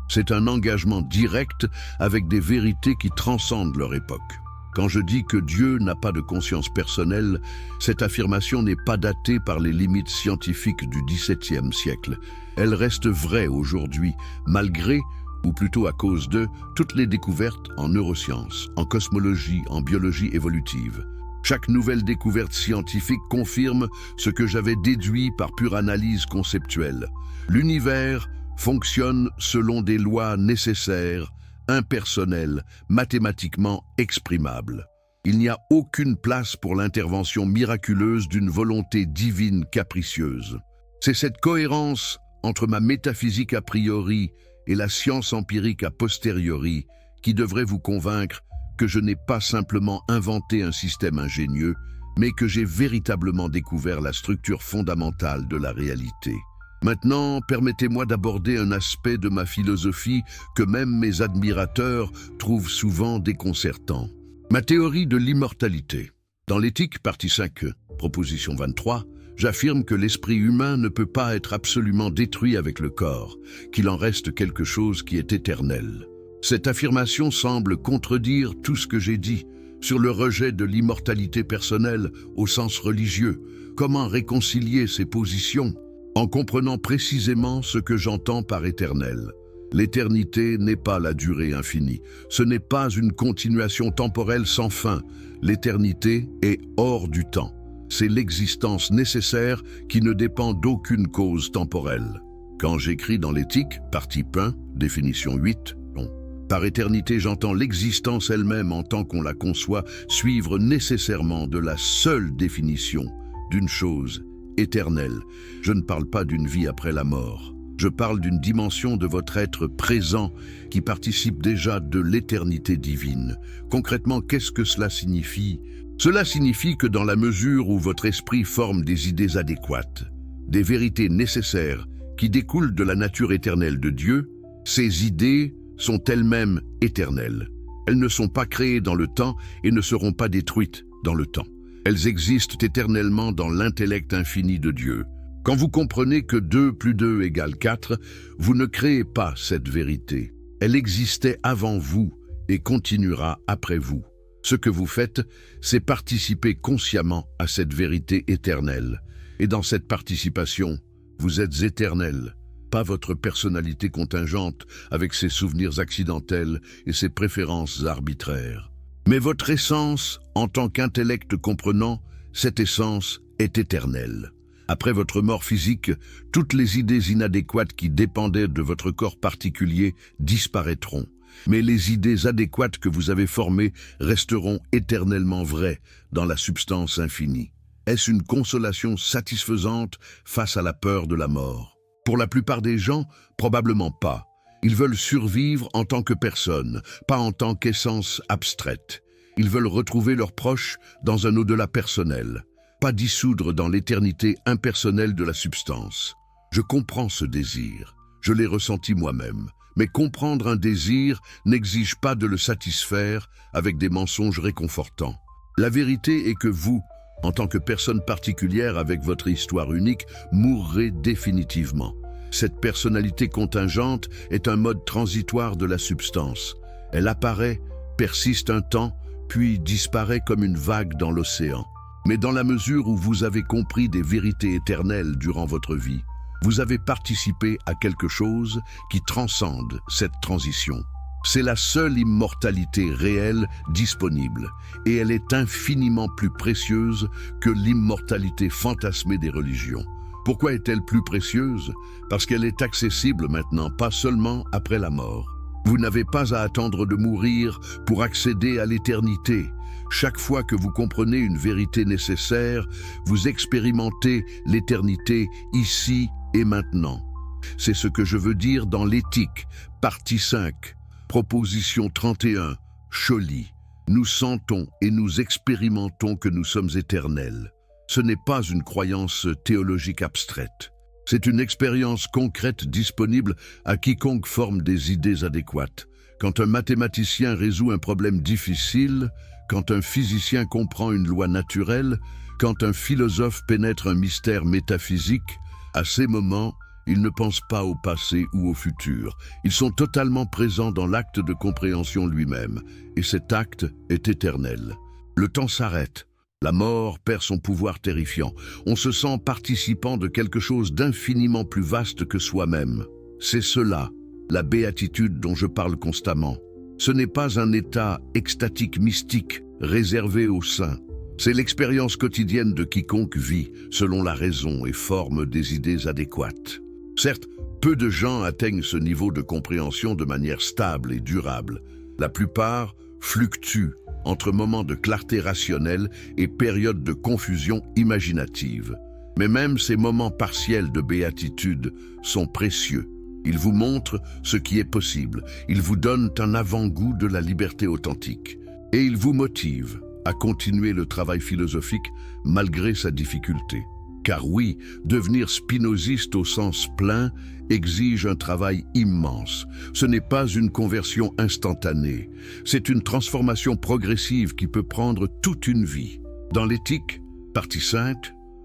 C'est un engagement direct avec des vérités qui transcendent leur époque. Quand je dis que Dieu n'a pas de conscience personnelle, cette affirmation n'est pas datée par les limites scientifiques du XVIIe siècle. Elle reste vraie aujourd'hui, malgré, ou plutôt à cause de, toutes les découvertes en neurosciences, en cosmologie, en biologie évolutive. Chaque nouvelle découverte scientifique confirme ce que j'avais déduit par pure analyse conceptuelle. L'univers fonctionne selon des lois nécessaires, impersonnelles, mathématiquement exprimables. Il n'y a aucune place pour l'intervention miraculeuse d'une volonté divine capricieuse. C'est cette cohérence entre ma métaphysique a priori et la science empirique a posteriori qui devrait vous convaincre que je n'ai pas simplement inventé un système ingénieux, mais que j'ai véritablement découvert la structure fondamentale de la réalité. Maintenant, permettez-moi d'aborder un aspect de ma philosophie que même mes admirateurs trouvent souvent déconcertant. Ma théorie de l'immortalité. Dans l'éthique, partie 5, proposition 23, j'affirme que l'esprit humain ne peut pas être absolument détruit avec le corps, qu'il en reste quelque chose qui est éternel. Cette affirmation semble contredire tout ce que j'ai dit sur le rejet de l'immortalité personnelle au sens religieux. Comment réconcilier ces positions ? En comprenant précisément ce que j'entends par éternel. L'éternité n'est pas la durée infinie. Ce n'est pas une continuation temporelle sans fin. L'éternité est hors du temps. C'est l'existence nécessaire qui ne dépend d'aucune cause temporelle. Quand j'écris dans l'éthique, partie 1, définition 8, par éternité, j'entends l'existence elle-même en tant qu'on la conçoit suivre nécessairement de la seule définition d'une chose éternelle. Je ne parle pas d'une vie après la mort. Je parle d'une dimension de votre être présent qui participe déjà de l'éternité divine. Concrètement, qu'est-ce que cela signifie ? Cela signifie que dans la mesure où votre esprit forme des idées adéquates, des vérités nécessaires qui découlent de la nature éternelle de Dieu, ces idées sont elles-mêmes éternelles. Elles ne sont pas créées dans le temps et ne seront pas détruites dans le temps. Elles existent éternellement dans l'intellect infini de Dieu. Quand vous comprenez que 2 plus 2 égale 4, vous ne créez pas cette vérité. Elle existait avant vous et continuera après vous. Ce que vous faites, c'est participer consciemment à cette vérité éternelle. Et dans cette participation, vous êtes éternel, pas votre personnalité contingente avec ses souvenirs accidentels et ses préférences arbitraires. Mais votre essence, en tant qu'intellect comprenant, cette essence est éternelle. Après votre mort physique, toutes les idées inadéquates qui dépendaient de votre corps particulier disparaîtront. Mais les idées adéquates que vous avez formées resteront éternellement vraies dans la substance infinie. Est-ce une consolation satisfaisante face à la peur de la mort? Pour la plupart des gens, probablement pas. Ils veulent survivre en tant que personne, pas en tant qu'essence abstraite. Ils veulent retrouver leurs proches dans un au-delà personnel, pas dissoudre dans l'éternité impersonnelle de la substance. Je comprends ce désir, je l'ai ressenti moi-même, mais comprendre un désir n'exige pas de le satisfaire avec des mensonges réconfortants. La vérité est que vous, en tant que personne particulière avec votre histoire unique, mourrez définitivement. Cette personnalité contingente est un mode transitoire de la substance. Elle apparaît, persiste un temps, puis disparaît comme une vague dans l'océan. Mais dans la mesure où vous avez compris des vérités éternelles durant votre vie, vous avez participé à quelque chose qui transcende cette transition. C'est la seule immortalité réelle disponible, et elle est infiniment plus précieuse que l'immortalité fantasmée des religions. Pourquoi est-elle plus précieuse? Parce qu'elle est accessible maintenant, pas seulement après la mort. Vous n'avez pas à attendre de mourir pour accéder à l'éternité. Chaque fois que vous comprenez une vérité nécessaire, vous expérimentez l'éternité ici et maintenant. C'est ce que je veux dire dans l'éthique, partie 5, proposition 31, Scholli. Nous sentons et nous expérimentons que nous sommes éternels. Ce n'est pas une croyance théologique abstraite. C'est une expérience concrète disponible à quiconque forme des idées adéquates. Quand un mathématicien résout un problème difficile, quand un physicien comprend une loi naturelle, quand un philosophe pénètre un mystère métaphysique, à ces moments, ils ne pensent pas au passé ou au futur. Ils sont totalement présents dans l'acte de compréhension lui-même, et cet acte est éternel. Le temps s'arrête. La mort perd son pouvoir terrifiant. On se sent participant de quelque chose d'infiniment plus vaste que soi-même. C'est cela, la béatitude dont je parle constamment. Ce n'est pas un état extatique mystique réservé aux saints. C'est l'expérience quotidienne de quiconque vit, selon la raison et forme des idées adéquates. Certes, peu de gens atteignent ce niveau de compréhension de manière stable et durable. La plupart fluctuent entre moments de clarté rationnelle et périodes de confusion imaginative. Mais même ces moments partiels de béatitude sont précieux. Ils vous montrent ce qui est possible, ils vous donnent un avant-goût de la liberté authentique, et ils vous motivent à continuer le travail philosophique malgré sa difficulté. Car oui, devenir spinoziste au sens plein exige un travail immense. Ce n'est pas une conversion instantanée, c'est une transformation progressive qui peut prendre toute une vie. Dans l'éthique, partie 5,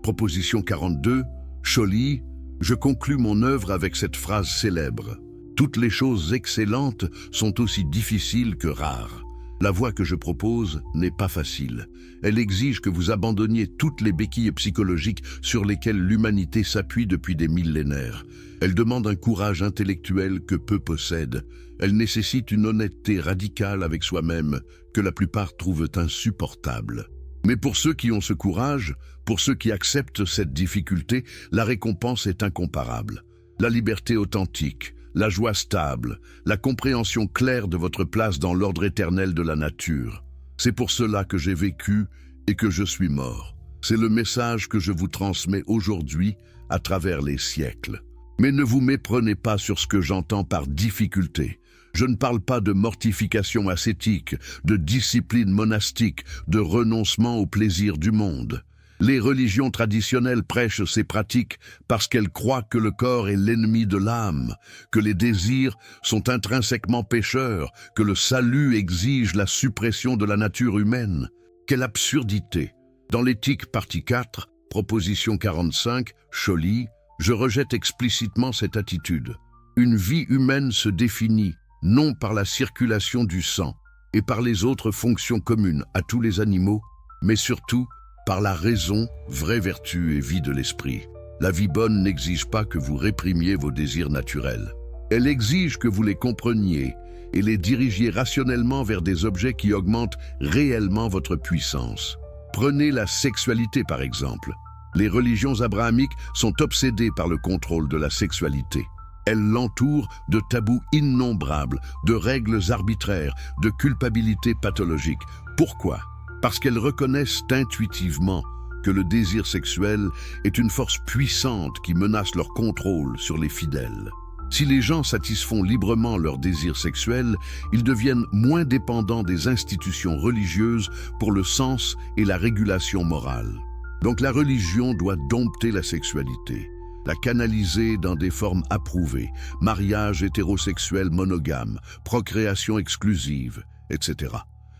proposition 42, Scholli, je conclus mon œuvre avec cette phrase célèbre. Toutes les choses excellentes sont aussi difficiles que rares. La voie que je propose n'est pas facile. Elle exige que vous abandonniez toutes les béquilles psychologiques sur lesquelles l'humanité s'appuie depuis des millénaires. Elle demande un courage intellectuel que peu possèdent. Elle nécessite une honnêteté radicale avec soi-même que la plupart trouvent insupportable. Mais pour ceux qui ont ce courage, pour ceux qui acceptent cette difficulté, la récompense est incomparable. La liberté authentique, la joie stable, la compréhension claire de votre place dans l'ordre éternel de la nature. C'est pour cela que j'ai vécu et que je suis mort. C'est le message que je vous transmets aujourd'hui à travers les siècles. Mais ne vous méprenez pas sur ce que j'entends par difficulté. Je ne parle pas de mortification ascétique, de discipline monastique, de renoncement au plaisir du monde. Les religions traditionnelles prêchent ces pratiques parce qu'elles croient que le corps est l'ennemi de l'âme, que les désirs sont intrinsèquement pécheurs, que le salut exige la suppression de la nature humaine. Quelle absurdité! Dans l'éthique partie 4, proposition 45, Scholli, je rejette explicitement cette attitude. Une vie humaine se définit non par la circulation du sang et par les autres fonctions communes à tous les animaux, mais surtout par la raison, vraie vertu et vie de l'esprit. La vie bonne n'exige pas que vous réprimiez vos désirs naturels. Elle exige que vous les compreniez et les dirigiez rationnellement vers des objets qui augmentent réellement votre puissance. Prenez la sexualité par exemple. Les religions abrahamiques sont obsédées par le contrôle de la sexualité. Elles l'entourent de tabous innombrables, de règles arbitraires, de culpabilité pathologique. Pourquoi ? Parce qu'elles reconnaissent intuitivement que le désir sexuel est une force puissante qui menace leur contrôle sur les fidèles. Si les gens satisfont librement leur désir sexuel, ils deviennent moins dépendants des institutions religieuses pour le sens et la régulation morale. Donc la religion doit dompter la sexualité, la canaliser dans des formes approuvées, mariage hétérosexuel monogame, procréation exclusive, etc.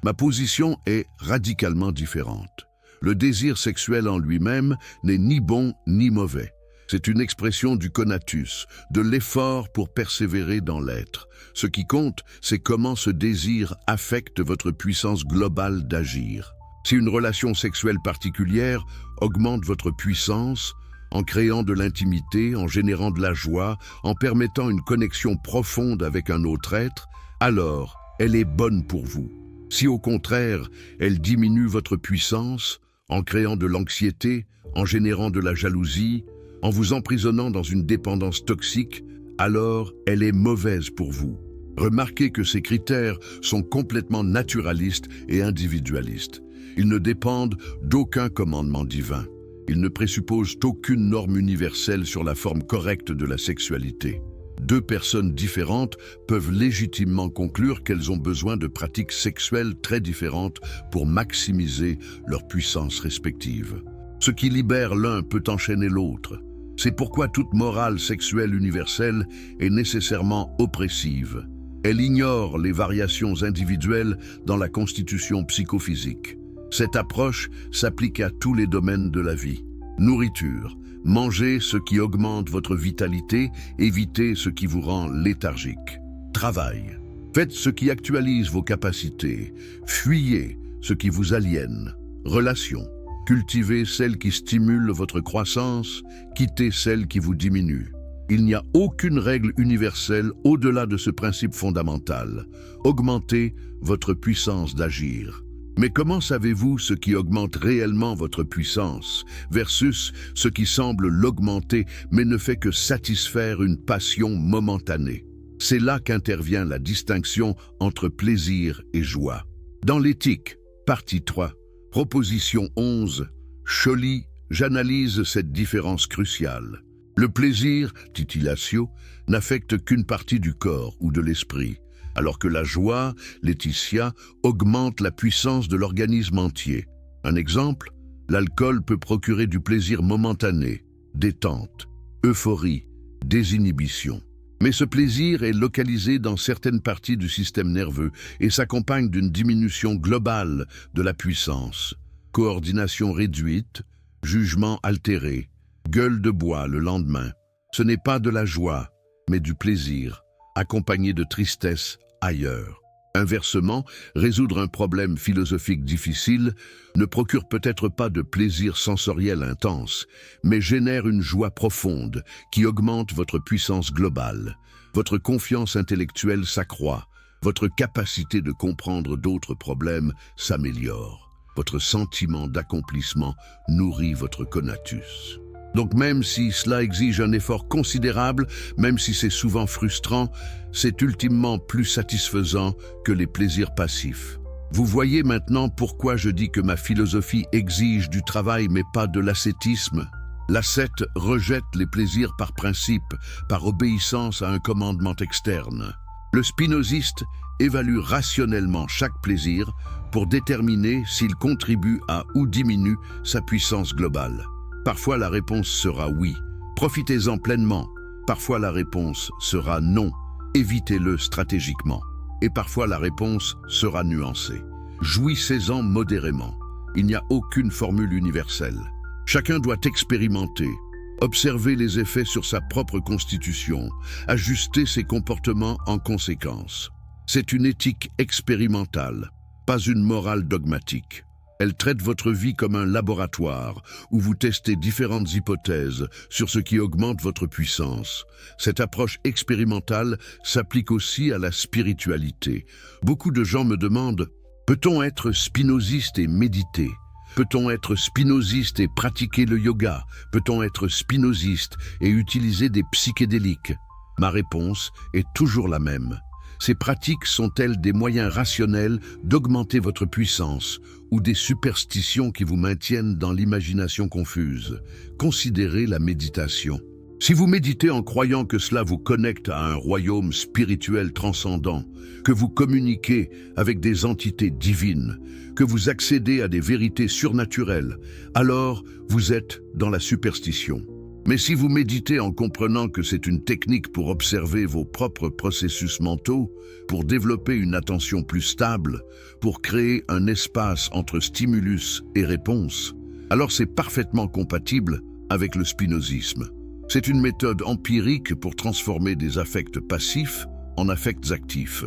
Ma position est radicalement différente. Le désir sexuel en lui-même n'est ni bon ni mauvais. C'est une expression du conatus, de l'effort pour persévérer dans l'être. Ce qui compte, c'est comment ce désir affecte votre puissance globale d'agir. Si une relation sexuelle particulière augmente votre puissance, en créant de l'intimité, en générant de la joie, en permettant une connexion profonde avec un autre être, alors elle est bonne pour vous. Si au contraire, elle diminue votre puissance, en créant de l'anxiété, en générant de la jalousie, en vous emprisonnant dans une dépendance toxique, alors elle est mauvaise pour vous. Remarquez que ces critères sont complètement naturalistes et individualistes. Ils ne dépendent d'aucun commandement divin. Ils ne présupposent aucune norme universelle sur la forme correcte de la sexualité. Deux personnes différentes peuvent légitimement conclure qu'elles ont besoin de pratiques sexuelles très différentes pour maximiser leur puissance respective. Ce qui libère l'un peut enchaîner l'autre. C'est pourquoi toute morale sexuelle universelle est nécessairement oppressive. Elle ignore les variations individuelles dans la constitution psychophysique. Cette approche s'applique à tous les domaines de la vie. Nourriture. Mangez ce qui augmente votre vitalité, évitez ce qui vous rend léthargique. Travail. Faites ce qui actualise vos capacités. Fuyez ce qui vous aliène. Relations. Cultivez celles qui stimulent votre croissance, quittez celles qui vous diminuent. Il n'y a aucune règle universelle au-delà de ce principe fondamental. Augmentez votre puissance d'agir. Mais comment savez-vous ce qui augmente réellement votre puissance versus ce qui semble l'augmenter mais ne fait que satisfaire une passion momentanée? C'est là qu'intervient la distinction entre plaisir et joie. Dans l'éthique, partie 3, proposition 11, Scholli, j'analyse cette différence cruciale. Le plaisir, titillatio, n'affecte qu'une partie du corps ou de l'esprit, alors que la joie, Laetitia, augmente la puissance de l'organisme entier. Un exemple, l'alcool peut procurer du plaisir momentané, détente, euphorie, désinhibition. Mais ce plaisir est localisé dans certaines parties du système nerveux et s'accompagne d'une diminution globale de la puissance. Coordination réduite, jugement altéré, gueule de bois le lendemain. Ce n'est pas de la joie, mais du plaisir, accompagné de tristesse ailleurs. Inversement, résoudre un problème philosophique difficile ne procure peut-être pas de plaisir sensoriel intense, mais génère une joie profonde qui augmente votre puissance globale. Votre confiance intellectuelle s'accroît, votre capacité de comprendre d'autres problèmes s'améliore. Votre sentiment d'accomplissement nourrit votre conatus. Donc même si cela exige un effort considérable, même si c'est souvent frustrant, c'est ultimement plus satisfaisant que les plaisirs passifs. Vous voyez maintenant pourquoi je dis que ma philosophie exige du travail mais pas de l'ascétisme. L'ascète rejette les plaisirs par principe, par obéissance à un commandement externe. Le spinoziste évalue rationnellement chaque plaisir pour déterminer s'il contribue à ou diminue sa puissance globale. Parfois la réponse sera oui, profitez-en pleinement. Parfois la réponse sera non, évitez-le stratégiquement. Et parfois la réponse sera nuancée. Jouissez-en modérément. Il n'y a aucune formule universelle. Chacun doit expérimenter, observer les effets sur sa propre constitution, ajuster ses comportements en conséquence. C'est une éthique expérimentale, pas une morale dogmatique. Elle traite votre vie comme un laboratoire où vous testez différentes hypothèses sur ce qui augmente votre puissance. Cette approche expérimentale s'applique aussi à la spiritualité. Beaucoup de gens me demandent, peut-on être spinoziste et méditer? Peut-on être spinoziste et pratiquer le yoga? Peut-on être spinoziste et utiliser des psychédéliques? Ma réponse est toujours la même. Ces pratiques sont-elles des moyens rationnels d'augmenter votre puissance ou des superstitions qui vous maintiennent dans l'imagination confuse? Considérez la méditation. Si vous méditez en croyant que cela vous connecte à un royaume spirituel transcendant, que vous communiquez avec des entités divines, que vous accédez à des vérités surnaturelles, alors vous êtes dans la superstition. Mais si vous méditez en comprenant que c'est une technique pour observer vos propres processus mentaux, pour développer une attention plus stable, pour créer un espace entre stimulus et réponse, alors c'est parfaitement compatible avec le spinozisme. C'est une méthode empirique pour transformer des affects passifs en affects actifs.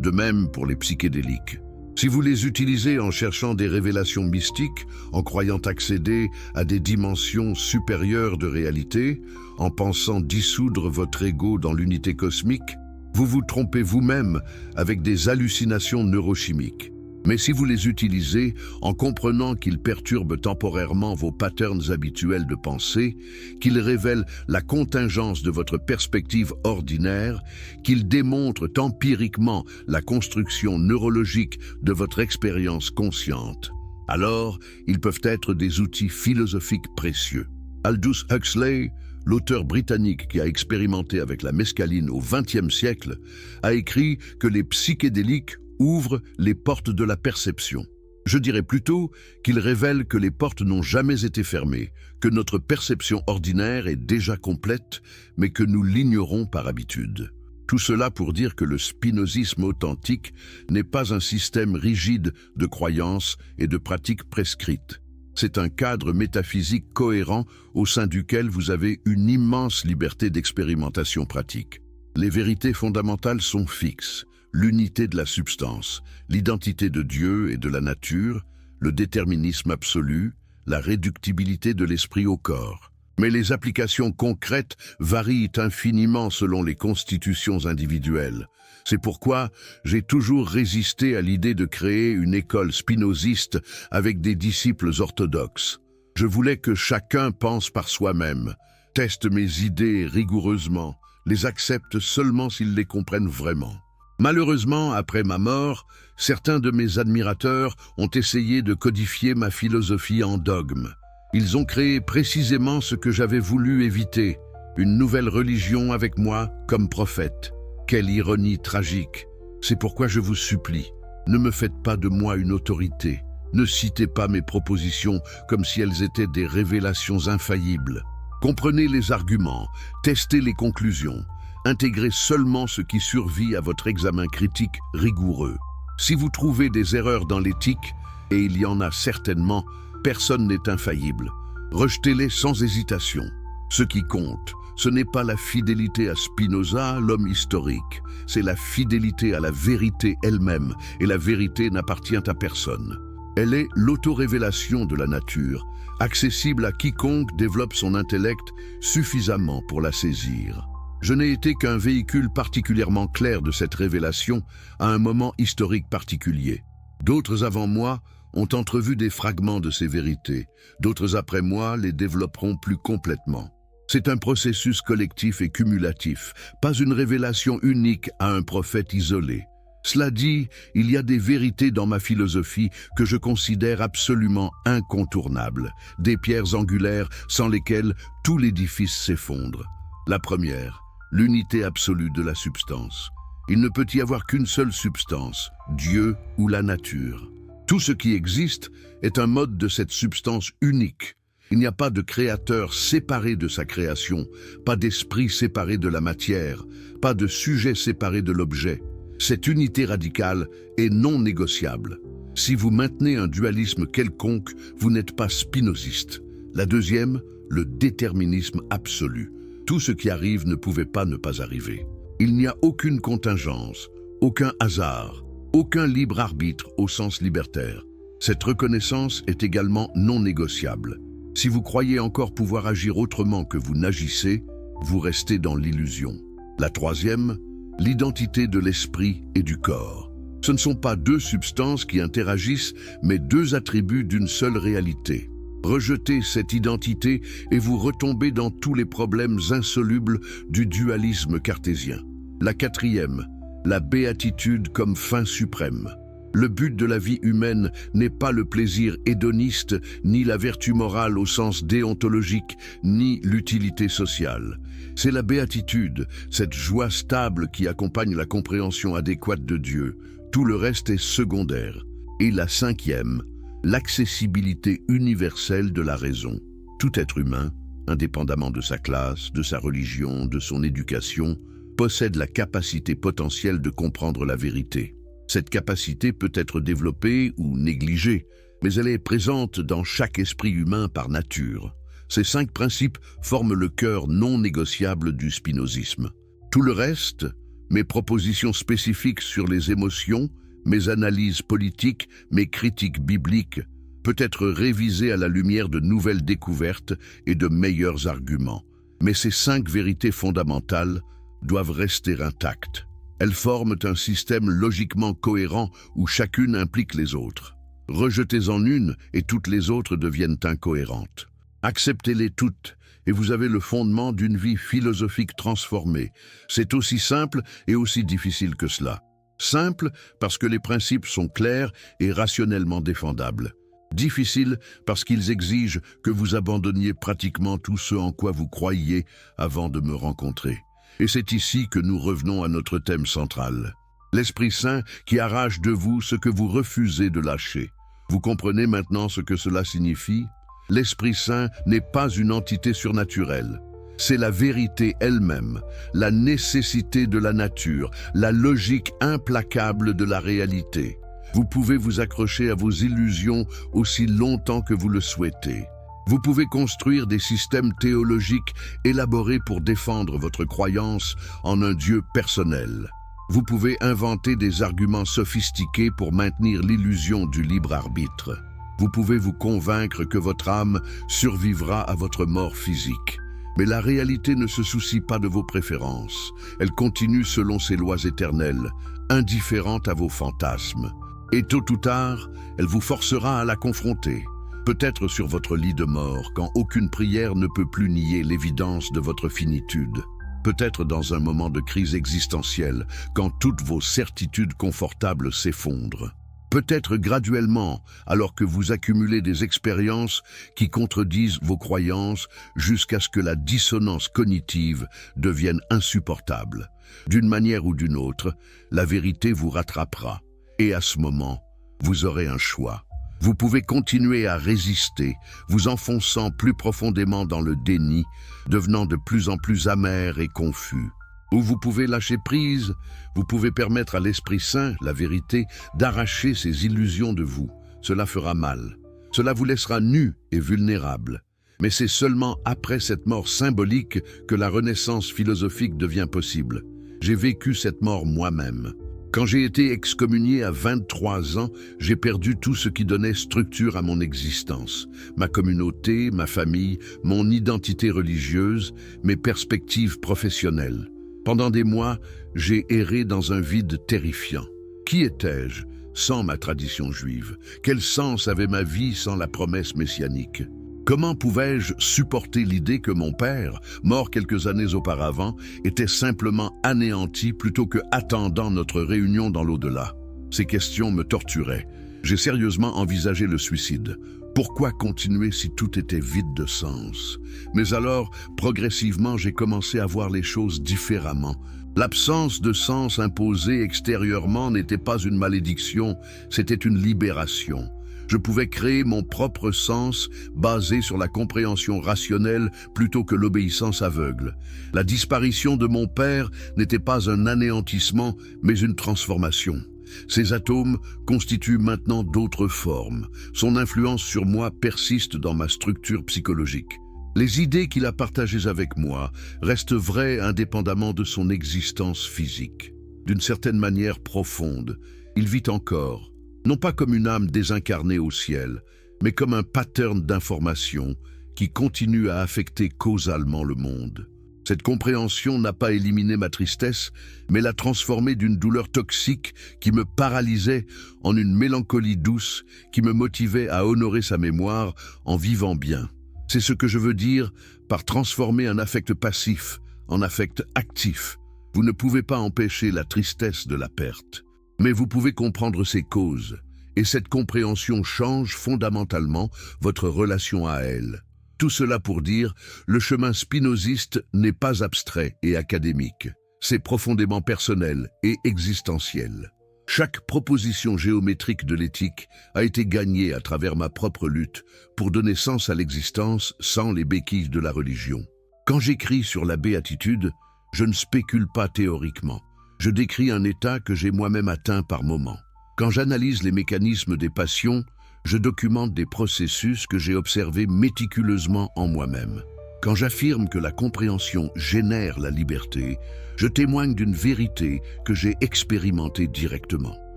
De même pour les psychédéliques. Si vous les utilisez en cherchant des révélations mystiques, en croyant accéder à des dimensions supérieures de réalité, en pensant dissoudre votre ego dans l'unité cosmique, vous vous trompez vous-même avec des hallucinations neurochimiques. Mais si vous les utilisez en comprenant qu'ils perturbent temporairement vos patterns habituels de pensée, qu'ils révèlent la contingence de votre perspective ordinaire, qu'ils démontrent empiriquement la construction neurologique de votre expérience consciente, alors ils peuvent être des outils philosophiques précieux. Aldous Huxley, l'auteur britannique qui a expérimenté avec la mescaline au XXe siècle, a écrit que les psychédéliques ouvre les portes de la perception. Je dirais plutôt qu'il révèle que les portes n'ont jamais été fermées, que notre perception ordinaire est déjà complète, mais que nous l'ignorons par habitude. Tout cela pour dire que le spinozisme authentique n'est pas un système rigide de croyances et de pratiques prescrites. C'est un cadre métaphysique cohérent au sein duquel vous avez une immense liberté d'expérimentation pratique. Les vérités fondamentales sont fixes: l'unité de la substance, l'identité de Dieu et de la nature, le déterminisme absolu, la réductibilité de l'esprit au corps. Mais les applications concrètes varient infiniment selon les constitutions individuelles. C'est pourquoi j'ai toujours résisté à l'idée de créer une école spinoziste avec des disciples orthodoxes. Je voulais que chacun pense par soi-même, teste mes idées rigoureusement, les accepte seulement s'ils les comprennent vraiment. Malheureusement, après ma mort, certains de mes admirateurs ont essayé de codifier ma philosophie en dogme. Ils ont créé précisément ce que j'avais voulu éviter, une nouvelle religion avec moi comme prophète. Quelle ironie tragique! C'est pourquoi je vous supplie, ne me faites pas de moi une autorité. Ne citez pas mes propositions comme si elles étaient des révélations infaillibles. Comprenez les arguments, testez les conclusions, intégrez seulement ce qui survit à votre examen critique rigoureux. Si vous trouvez des erreurs dans l'éthique, et il y en a certainement, personne n'est infaillible. Rejetez-les sans hésitation. Ce qui compte, ce n'est pas la fidélité à Spinoza, l'homme historique. C'est la fidélité à la vérité elle-même, et la vérité n'appartient à personne. Elle est l'autorévélation de la nature, accessible à quiconque développe son intellect suffisamment pour la saisir. Je n'ai été qu'un véhicule particulièrement clair de cette révélation à un moment historique particulier. D'autres avant moi ont entrevu des fragments de ces vérités. D'autres après moi les développeront plus complètement. C'est un processus collectif et cumulatif, pas une révélation unique à un prophète isolé. Cela dit, il y a des vérités dans ma philosophie que je considère absolument incontournables, des pierres angulaires sans lesquelles tout l'édifice s'effondre. La première, l'unité absolue de la substance. Il ne peut y avoir qu'une seule substance, Dieu ou la nature. Tout ce qui existe est un mode de cette substance unique. Il n'y a pas de créateur séparé de sa création, pas d'esprit séparé de la matière, pas de sujet séparé de l'objet. Cette unité radicale est non négociable. Si vous maintenez un dualisme quelconque, vous n'êtes pas spinoziste. La deuxième, le déterminisme absolu. Tout ce qui arrive ne pouvait pas ne pas arriver. Il n'y a aucune contingence, aucun hasard, aucun libre arbitre au sens libertaire. Cette reconnaissance est également non négociable. Si vous croyez encore pouvoir agir autrement que vous n'agissez, vous restez dans l'illusion. La troisième, l'identité de l'esprit et du corps. Ce ne sont pas deux substances qui interagissent, mais deux attributs d'une seule réalité. Rejetez cette identité et vous retombez dans tous les problèmes insolubles du dualisme cartésien. La quatrième, la béatitude comme fin suprême. Le but de la vie humaine n'est pas le plaisir hédoniste, ni la vertu morale au sens déontologique, ni l'utilité sociale. C'est la béatitude, cette joie stable qui accompagne la compréhension adéquate de Dieu. Tout le reste est secondaire. Et la cinquième, l'accessibilité universelle de la raison. Tout être humain, indépendamment de sa classe, de sa religion, de son éducation, possède la capacité potentielle de comprendre la vérité. Cette capacité peut être développée ou négligée, mais elle est présente dans chaque esprit humain par nature. Ces 5 principes forment le cœur non négociable du spinozisme. Tout le reste, mes propositions spécifiques sur les émotions, mes analyses politiques, mes critiques bibliques, peut être révisé à la lumière de nouvelles découvertes et de meilleurs arguments. Mais ces 5 vérités fondamentales doivent rester intactes. Elles forment un système logiquement cohérent où chacune implique les autres. Rejetez-en une et toutes les autres deviennent incohérentes. Acceptez-les toutes et vous avez le fondement d'une vie philosophique transformée. C'est aussi simple et aussi difficile que cela. Simple parce que les principes sont clairs et rationnellement défendables. Difficile parce qu'ils exigent que vous abandonniez pratiquement tout ce en quoi vous croyiez avant de me rencontrer. Et c'est ici que nous revenons à notre thème central. L'Esprit Saint qui arrache de vous ce que vous refusez de lâcher. Vous comprenez maintenant ce que cela signifie? L'Esprit Saint n'est pas une entité surnaturelle. C'est la vérité elle-même, la nécessité de la nature, la logique implacable de la réalité. Vous pouvez vous accrocher à vos illusions aussi longtemps que vous le souhaitez. Vous pouvez construire des systèmes théologiques élaborés pour défendre votre croyance en un Dieu personnel. Vous pouvez inventer des arguments sophistiqués pour maintenir l'illusion du libre arbitre. Vous pouvez vous convaincre que votre âme survivra à votre mort physique. Mais la réalité ne se soucie pas de vos préférences. Elle continue selon ses lois éternelles, indifférente à vos fantasmes. Et tôt ou tard, elle vous forcera à la confronter. Peut-être sur votre lit de mort, quand aucune prière ne peut plus nier l'évidence de votre finitude. Peut-être dans un moment de crise existentielle, quand toutes vos certitudes confortables s'effondrent. Peut-être graduellement, alors que vous accumulez des expériences qui contredisent vos croyances jusqu'à ce que la dissonance cognitive devienne insupportable. D'une manière ou d'une autre, la vérité vous rattrapera. Et à ce moment, vous aurez un choix. Vous pouvez continuer à résister, vous enfonçant plus profondément dans le déni, devenant de plus en plus amer et confus. Ou vous pouvez lâcher prise, vous pouvez permettre à l'Esprit Saint, la vérité, d'arracher ces illusions de vous. Cela fera mal. Cela vous laissera nu et vulnérable. Mais c'est seulement après cette mort symbolique que la renaissance philosophique devient possible. J'ai vécu cette mort moi-même. Quand j'ai été excommunié à 23 ans, j'ai perdu tout ce qui donnait structure à mon existence. Ma communauté, ma famille, mon identité religieuse, mes perspectives professionnelles. Pendant des mois, j'ai erré dans un vide terrifiant. Qui étais-je sans ma tradition juive? Quel sens avait ma vie sans la promesse messianique? Comment pouvais-je supporter l'idée que mon père, mort quelques années auparavant, était simplement anéanti plutôt que attendant notre réunion dans l'au-delà? Ces questions me torturaient. J'ai sérieusement envisagé le suicide. Pourquoi continuer si tout était vide de sens? Mais alors, progressivement, j'ai commencé à voir les choses différemment. L'absence de sens imposée extérieurement n'était pas une malédiction, c'était une libération. Je pouvais créer mon propre sens basé sur la compréhension rationnelle plutôt que l'obéissance aveugle. La disparition de mon père n'était pas un anéantissement, mais une transformation. Ces atomes constituent maintenant d'autres formes. Son influence sur moi persiste dans ma structure psychologique. Les idées qu'il a partagées avec moi restent vraies indépendamment de son existence physique. D'une certaine manière profonde, il vit encore. Non pas comme une âme désincarnée au ciel, mais comme un pattern d'information qui continue à affecter causalement le monde. Cette compréhension n'a pas éliminé ma tristesse, mais l'a transformée d'une douleur toxique qui me paralysait en une mélancolie douce qui me motivait à honorer sa mémoire en vivant bien. C'est ce que je veux dire par transformer un affect passif en affect actif. Vous ne pouvez pas empêcher la tristesse de la perte. Mais vous pouvez comprendre ses causes, et cette compréhension change fondamentalement votre relation à elle. Tout cela pour dire, le chemin spinoziste n'est pas abstrait et académique. C'est profondément personnel et existentiel. Chaque proposition géométrique de l'éthique a été gagnée à travers ma propre lutte pour donner sens à l'existence sans les béquilles de la religion. Quand j'écris sur la béatitude, je ne spécule pas théoriquement. Je décris un état que j'ai moi-même atteint par moments. Quand j'analyse les mécanismes des passions, je documente des processus que j'ai observés méticuleusement en moi-même. Quand j'affirme que la compréhension génère la liberté, je témoigne d'une vérité que j'ai expérimentée directement.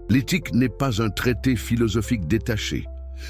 L'éthique n'est pas un traité philosophique détaché.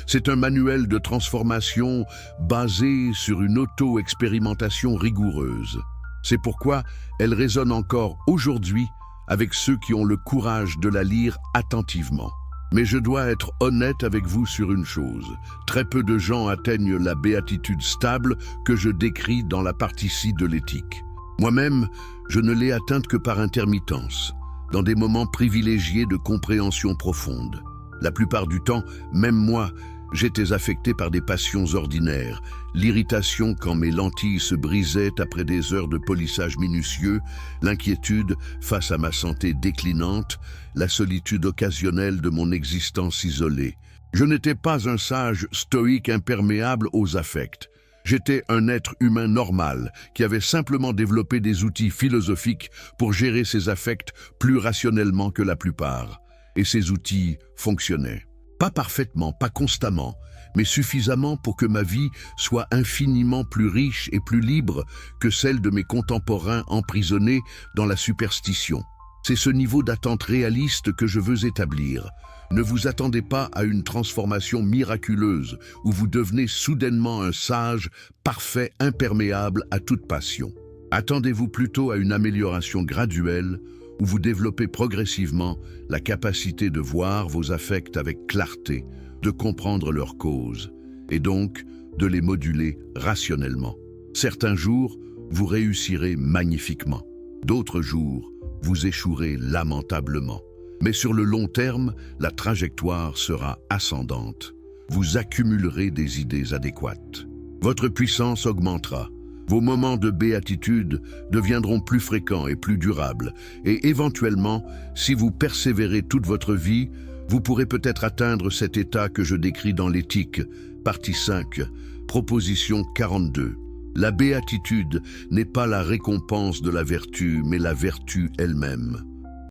C'est un manuel de transformation basé sur une auto-expérimentation rigoureuse. C'est pourquoi elle résonne encore aujourd'hui avec ceux qui ont le courage de la lire attentivement. Mais je dois être honnête avec vous sur une chose. Très peu de gens atteignent la béatitude stable que je décris dans la partie ci de l'éthique. Moi-même, je ne l'ai atteinte que par intermittence, dans des moments privilégiés de compréhension profonde. La plupart du temps, même moi, j'étais affecté par des passions ordinaires, l'irritation quand mes lentilles se brisaient après des heures de polissage minutieux, l'inquiétude face à ma santé déclinante, la solitude occasionnelle de mon existence isolée. Je n'étais pas un sage stoïque imperméable aux affects. J'étais un être humain normal qui avait simplement développé des outils philosophiques pour gérer ses affects plus rationnellement que la plupart. Et ces outils fonctionnaient. Pas parfaitement, pas constamment, mais suffisamment pour que ma vie soit infiniment plus riche et plus libre que celle de mes contemporains emprisonnés dans la superstition. C'est ce niveau d'attente réaliste que je veux établir. Ne vous attendez pas à une transformation miraculeuse où vous devenez soudainement un sage, parfait, imperméable à toute passion. Attendez-vous plutôt à une amélioration graduelle où vous développez progressivement la capacité de voir vos affects avec clarté, de comprendre leurs causes, et donc de les moduler rationnellement. Certains jours, vous réussirez magnifiquement. D'autres jours, vous échouerez lamentablement. Mais sur le long terme, la trajectoire sera ascendante. Vous accumulerez des idées adéquates. Votre puissance augmentera. Vos moments de béatitude deviendront plus fréquents et plus durables. Et éventuellement, si vous persévérez toute votre vie, vous pourrez peut-être atteindre cet état que je décris dans l'Éthique, partie 5, proposition 42. La béatitude n'est pas la récompense de la vertu, mais la vertu elle-même.